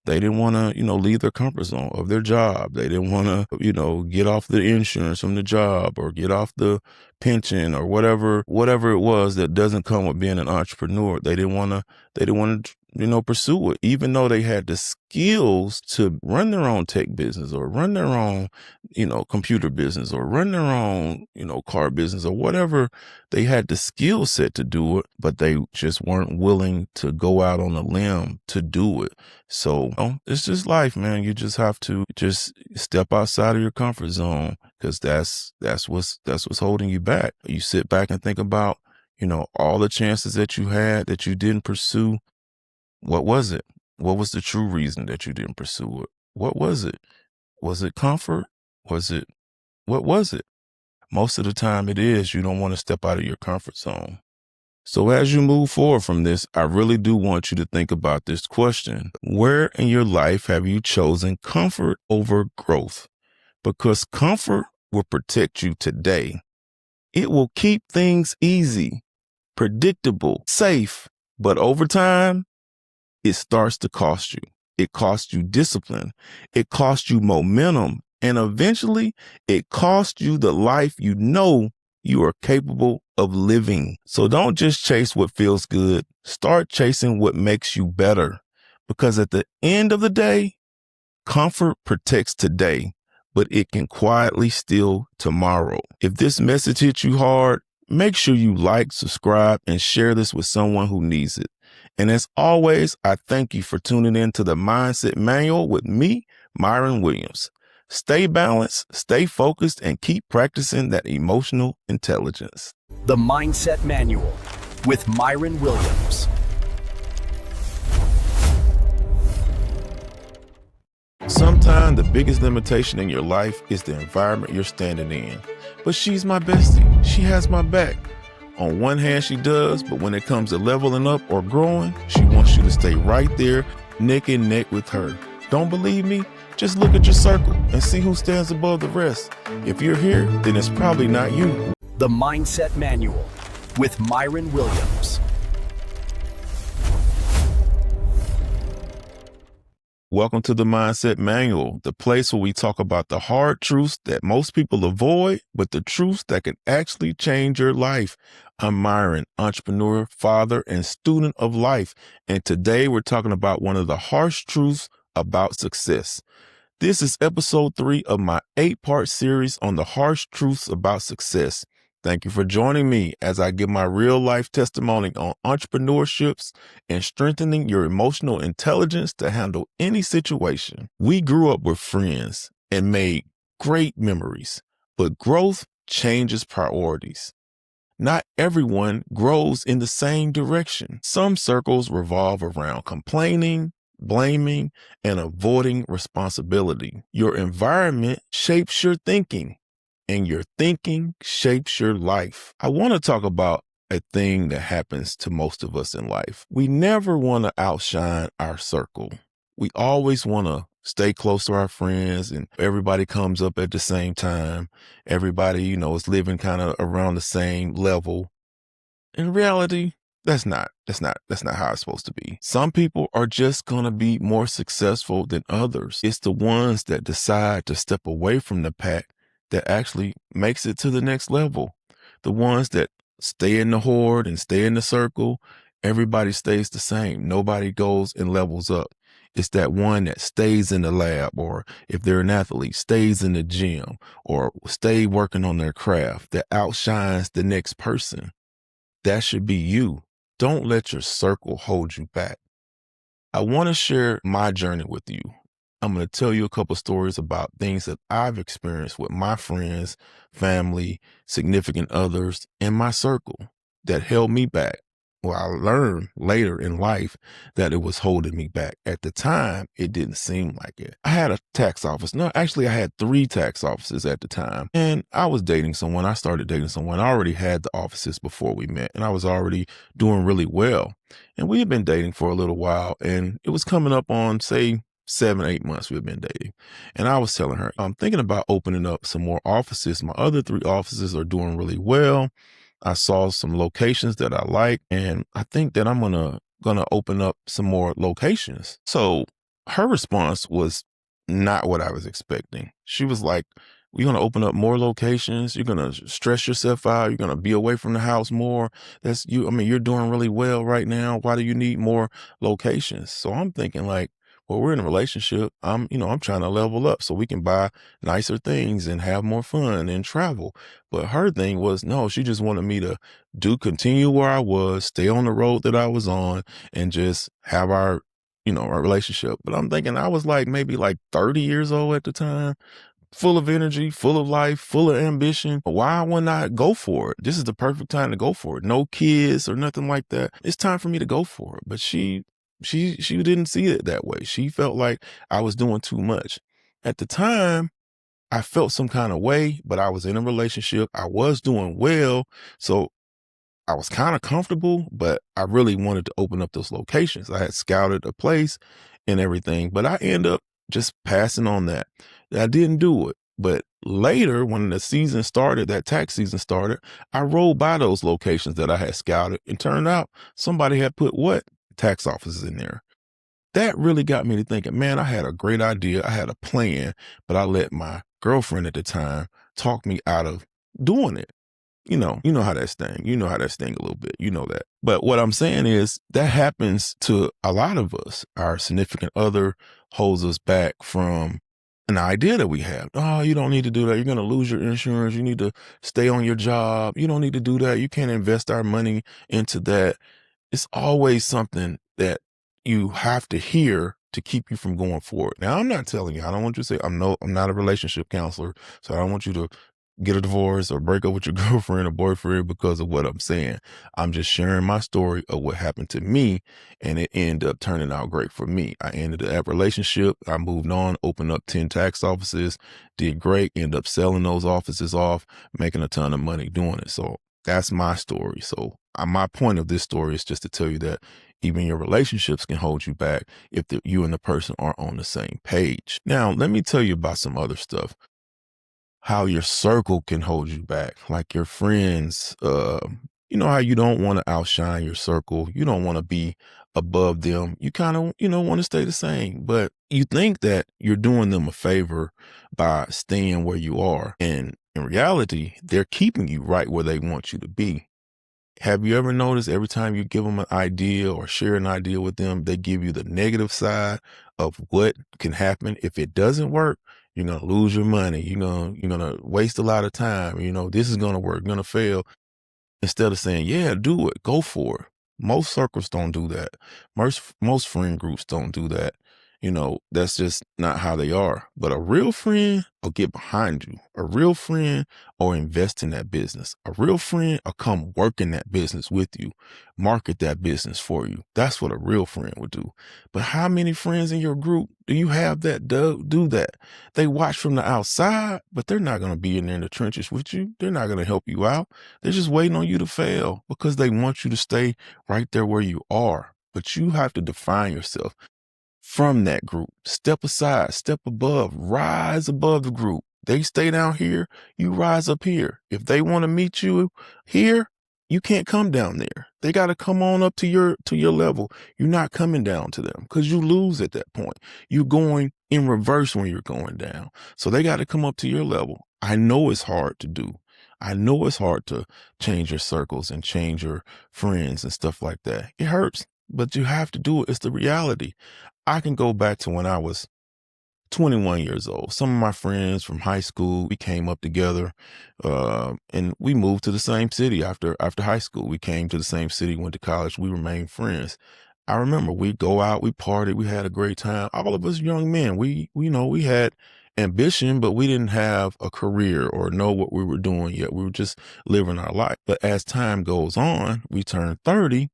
Speaker 1: they didn't want to, leave their comfort zone of their job. They didn't want to, get off the insurance from the job or get off the pension or whatever it was that doesn't come with being an entrepreneur. They didn't want to, pursue it, even though they had the skills to run their own tech business or run their own, computer business or run their own, car business or whatever. They had the skill set to do it, but they just weren't willing to go out on a limb to do it. So it's just life, man. You just have to just step outside of your comfort zone, because that's what's holding you back. You sit back and think about, all the chances that you had that you didn't pursue. What was it? What was the true reason that you didn't pursue it? What was it? Was it comfort? What was it? Most of the time it is you don't want to step out of your comfort zone. So as you move forward from this, I really do want you to think about this question. Where in your life have you chosen comfort over growth? Because comfort will protect you today. It will keep things easy, predictable, safe, but over time, it starts to cost you. It costs you discipline. It costs you momentum. And eventually, it costs you the life you are capable of living. So don't just chase what feels good. Start chasing what makes you better. Because at the end of the day, comfort protects today, but it can quietly steal tomorrow. If this message hits you hard, make sure you like, subscribe, and share this with someone who needs it. And as always, I thank you for tuning in to the Mindset Manual with me, Myron Williams. Stay balanced, stay focused, and keep practicing that emotional intelligence.
Speaker 2: The Mindset Manual with Myron Williams.
Speaker 1: Sometimes the biggest limitation in your life is the environment you're standing in. But she's my bestie. She has my back. On one hand, she does, but when it comes to leveling up or growing, she wants you to stay right there, neck and neck with her. Don't believe me? Just look at your circle and see who stands above the rest. If you're here, then it's probably not you.
Speaker 2: The Mindset Manual with Myron Williams.
Speaker 1: Welcome to the Mindset Manual, the place where we talk about the hard truths that most people avoid, but the truths that can actually change your life. I'm Myron, entrepreneur, father, and student of life. And today we're talking about one of the harsh truths about success. This is episode 3 of my 8-part series on the harsh truths about success. Thank you for joining me as I give my real life testimony on entrepreneurships and strengthening your emotional intelligence to handle any situation. We grew up with friends and made great memories, but growth changes priorities. Not everyone grows in the same direction. Some circles revolve around complaining, blaming, and avoiding responsibility. Your environment shapes your thinking, and your thinking shapes your life. I want to talk about a thing that happens to most of us in life. We never want to outshine our circle. We always want to stay close to our friends, and everybody comes up at the same time. Everybody, is living kind of around the same level. In reality, that's not how it's supposed to be. Some people are just going to be more successful than others. It's the ones that decide to step away from the pack that actually makes it to the next level. The ones that stay in the horde and stay in the circle, everybody stays the same. Nobody goes and levels up. It's that one that stays in the lab, or if they're an athlete, stays in the gym, or stay working on their craft, that outshines the next person. That should be you. Don't let your circle hold you back. I want to share my journey with you. I'm going to tell you a couple stories about things that I've experienced with my friends, family, significant others, and my circle that held me back. Well, I learned later in life that it was holding me back. At the time, it didn't seem like it. I had a tax office. No, actually, I had 3 tax offices at the time. And I was dating someone. I started dating someone. I already had the offices before we met, and I was already doing really well. And we had been dating for a little while, and it was coming up on, say, 7, 8 months we had been dating. And I was telling her, I'm thinking about opening up some more offices. My other 3 offices are doing really well. I saw some locations that I like, and I think that I'm gonna open up some more locations. So her response was not what I was expecting. She was like, "You're gonna open up more locations. You're gonna stress yourself out. You're gonna be away from the house more. That's you. I mean, you're doing really well right now. Why do you need more locations?" So I'm thinking like, well, we're in a relationship. I'm trying to level up so we can buy nicer things and have more fun and travel. But her thing was, no, she just wanted me to continue where I was, stay on the road that I was on, and just have our relationship. But I'm thinking I was like maybe like 30 years old at the time, full of energy, full of life, full of ambition. Why wouldn't I go for it? This is the perfect time to go for it. No kids or nothing like that. It's time for me to go for it. But she didn't see it that way. She felt like I was doing too much. At the time, I felt some kind of way, but I was in a relationship. I was doing well. So I was kind of comfortable, but I really wanted to open up those locations. I had scouted a place and everything, but I ended up just passing on that. I didn't do it. But later, when the season started, that tax season started, I rolled by those locations that I had scouted, and turned out somebody had put what? Tax offices in there. That really got me to thinking, man, I had a great idea. I had a plan, but I let my girlfriend at the time talk me out of doing it. You know how that sting. You know how that sting a little bit. You know that. But what I'm saying is that happens to a lot of us. Our significant other holds us back from an idea that we have. Oh, you don't need to do that. You're going to lose your insurance. You need to stay on your job. You don't need to do that. You can't invest our money into that. It's always something that you have to hear to keep you from going forward. Now, I'm not telling you, I don't want you to say, I'm not a relationship counselor, so I don't want you to get a divorce or break up with your girlfriend or boyfriend because of what I'm saying. I'm just sharing my story of what happened to me, and it ended up turning out great for me. I ended that relationship. I moved on, opened up 10 tax offices, did great, ended up selling those offices off, making a ton of money doing it. So that's my story. So my point of this story is just to tell you that even your relationships can hold you back if you and the person aren't on the same page. Now, let me tell you about some other stuff. How your circle can hold you back, like your friends. You know how you don't want to outshine your circle. You don't want to be above them. You kind of, want to stay the same, but you think that you're doing them a favor by staying where you are. And in reality, they're keeping you right where they want you to be. Have you ever noticed every time you give them an idea or share an idea with them, they give you the negative side of what can happen if it doesn't work? You're gonna lose your money. You're gonna waste a lot of time. This is gonna work, gonna fail. Instead of saying, "Yeah, do it, go for it." Most circles don't do that. Most friend groups don't do that. That's just not how they are. But a real friend will get behind you. A real friend will invest in that business. A real friend will come work in that business with you, market that business for you. That's what a real friend would do. But how many friends in your group do you have that do that? They watch from the outside, but they're not going to be in there in the trenches with you. They're not going to help you out. They're just waiting on you to fail because they want you to stay right there where you are. But you have to define yourself from that group. Step aside, step above, rise above the group. They stay down here, you rise up here. If they want to meet you here, you can't come down there. They got to come on up to your level. You're not coming down to them because you lose at that point. You're going in reverse when you're going down. So they got to come up to your level. I know it's hard to do. I know it's hard to change your circles and change your friends and stuff like that. It hurts, but you have to do it. It's the reality. I can go back to when I was 21 years old. Some of my friends from high school, we came up together, and we moved to the same city after high school. We came to the same city, went to college. We remained friends. I remember we go out, we partied, we had a great time. All of us young men, we had ambition, but we didn't have a career or know what we were doing yet. We were just living our life. But as time goes on, we turned 30.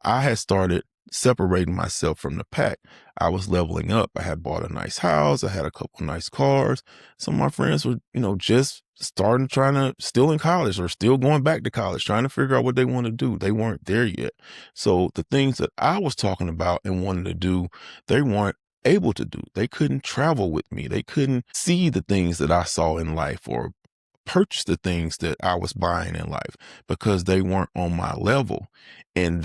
Speaker 1: I had started separating myself from the pack. I was leveling up. I had bought a nice house. I had a couple nice cars. Some of my friends were, just still in college or still going back to college, trying to figure out what they want to do. They weren't there yet. So the things that I was talking about and wanted to do, they weren't able to do. They couldn't travel with me. They couldn't see the things that I saw in life or purchase the things that I was buying in life because they weren't on my level. And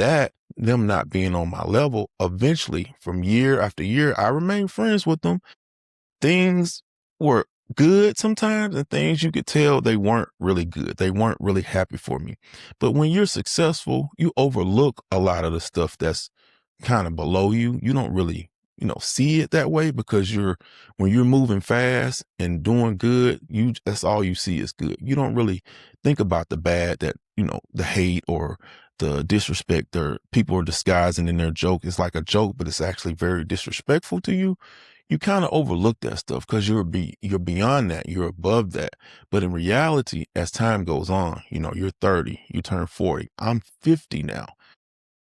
Speaker 1: them not being on my level, eventually from year after year, I remained friends with them. Things were good sometimes and things you could tell they weren't really good. They weren't really happy for me. But when you're successful, you overlook a lot of the stuff that's kind of below you. You don't really, see it that way because when you're moving fast and doing good, that's all you see is good. You don't really think about the bad that, the hate or the disrespect or people are disguising in their joke. It's like a joke, but it's actually very disrespectful to you. You kind of overlook that stuff because you're beyond that. You're above that. But in reality, as time goes on, you're 30, you turn 40. I'm 50 now.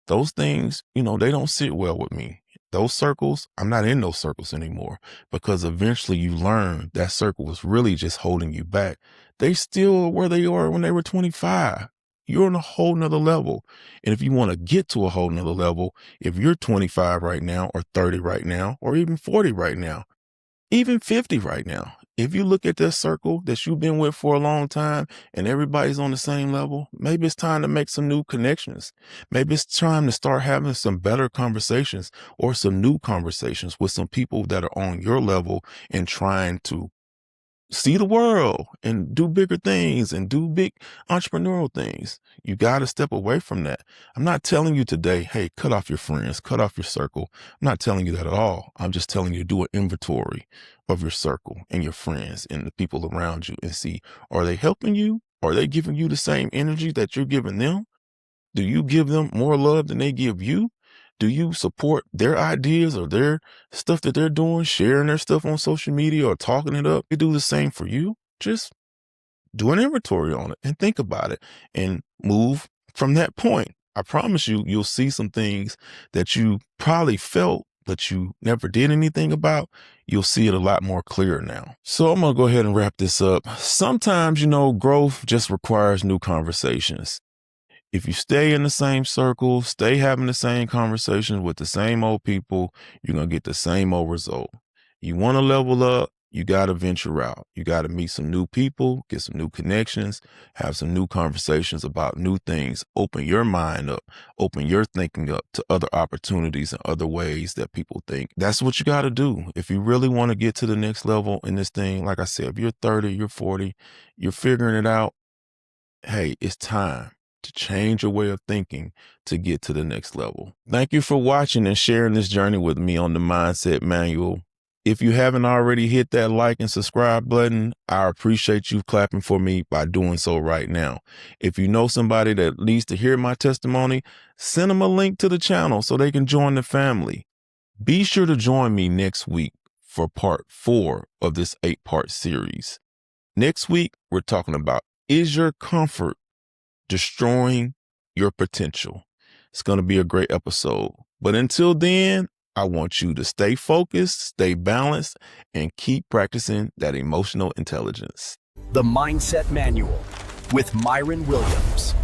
Speaker 1: Those things, they don't sit well with me. Those circles, I'm not in those circles anymore because eventually you learn that circle was really just holding you back. They still are where they are when they were 25. You're on a whole nother level. And if you want to get to a whole nother level, if you're 25 right now or 30 right now, or even 40 right now, even 50 right now, if you look at that circle that you've been with for a long time and everybody's on the same level, maybe it's time to make some new connections. Maybe it's time to start having some better conversations or some new conversations with some people that are on your level and trying to see the world and do bigger things and do big entrepreneurial things. You got to step away from that. I'm not telling you today, hey, cut off your friends, cut off your circle. I'm not telling you that at all. I'm just telling you to do an inventory of your circle and your friends and the people around you and see, are they helping you? Are they giving you the same energy that you're giving them? Do you give them more love than they give you? Do you support their ideas or their stuff that they're doing, sharing their stuff on social media or talking it up? They do the same for you. Just do an inventory on it and think about it and move from that point. I promise you, you'll see some things that you probably felt, but you never did anything about. You'll see it a lot more clear now. So I'm going to go ahead and wrap this up. Sometimes, growth just requires new conversations. If you stay in the same circle, stay having the same conversations with the same old people, you're going to get the same old result. You want to level up, you got to venture out. You got to meet some new people, get some new connections, have some new conversations about new things. Open your mind up, open your thinking up to other opportunities and other ways that people think. That's what you got to do. If you really want to get to the next level in this thing, like I said, if you're 30, you're 40, you're figuring it out, hey, it's time to change your way of thinking to get to the next level. Thank you for watching and sharing this journey with me on the Mindset Manual. If you haven't already hit that like and subscribe button, I appreciate you clapping for me by doing so right now. If you know somebody that needs to hear my testimony, send them a link to the channel so they can join the family. Be sure to join me next week for part 4 of this 8-part series. Next week, we're talking about, is your comfort destroying your potential? It's going to be a great episode. But until then, I want you to stay focused, stay balanced, and keep practicing that emotional intelligence.
Speaker 2: The Mindset Manual with Myron Williams.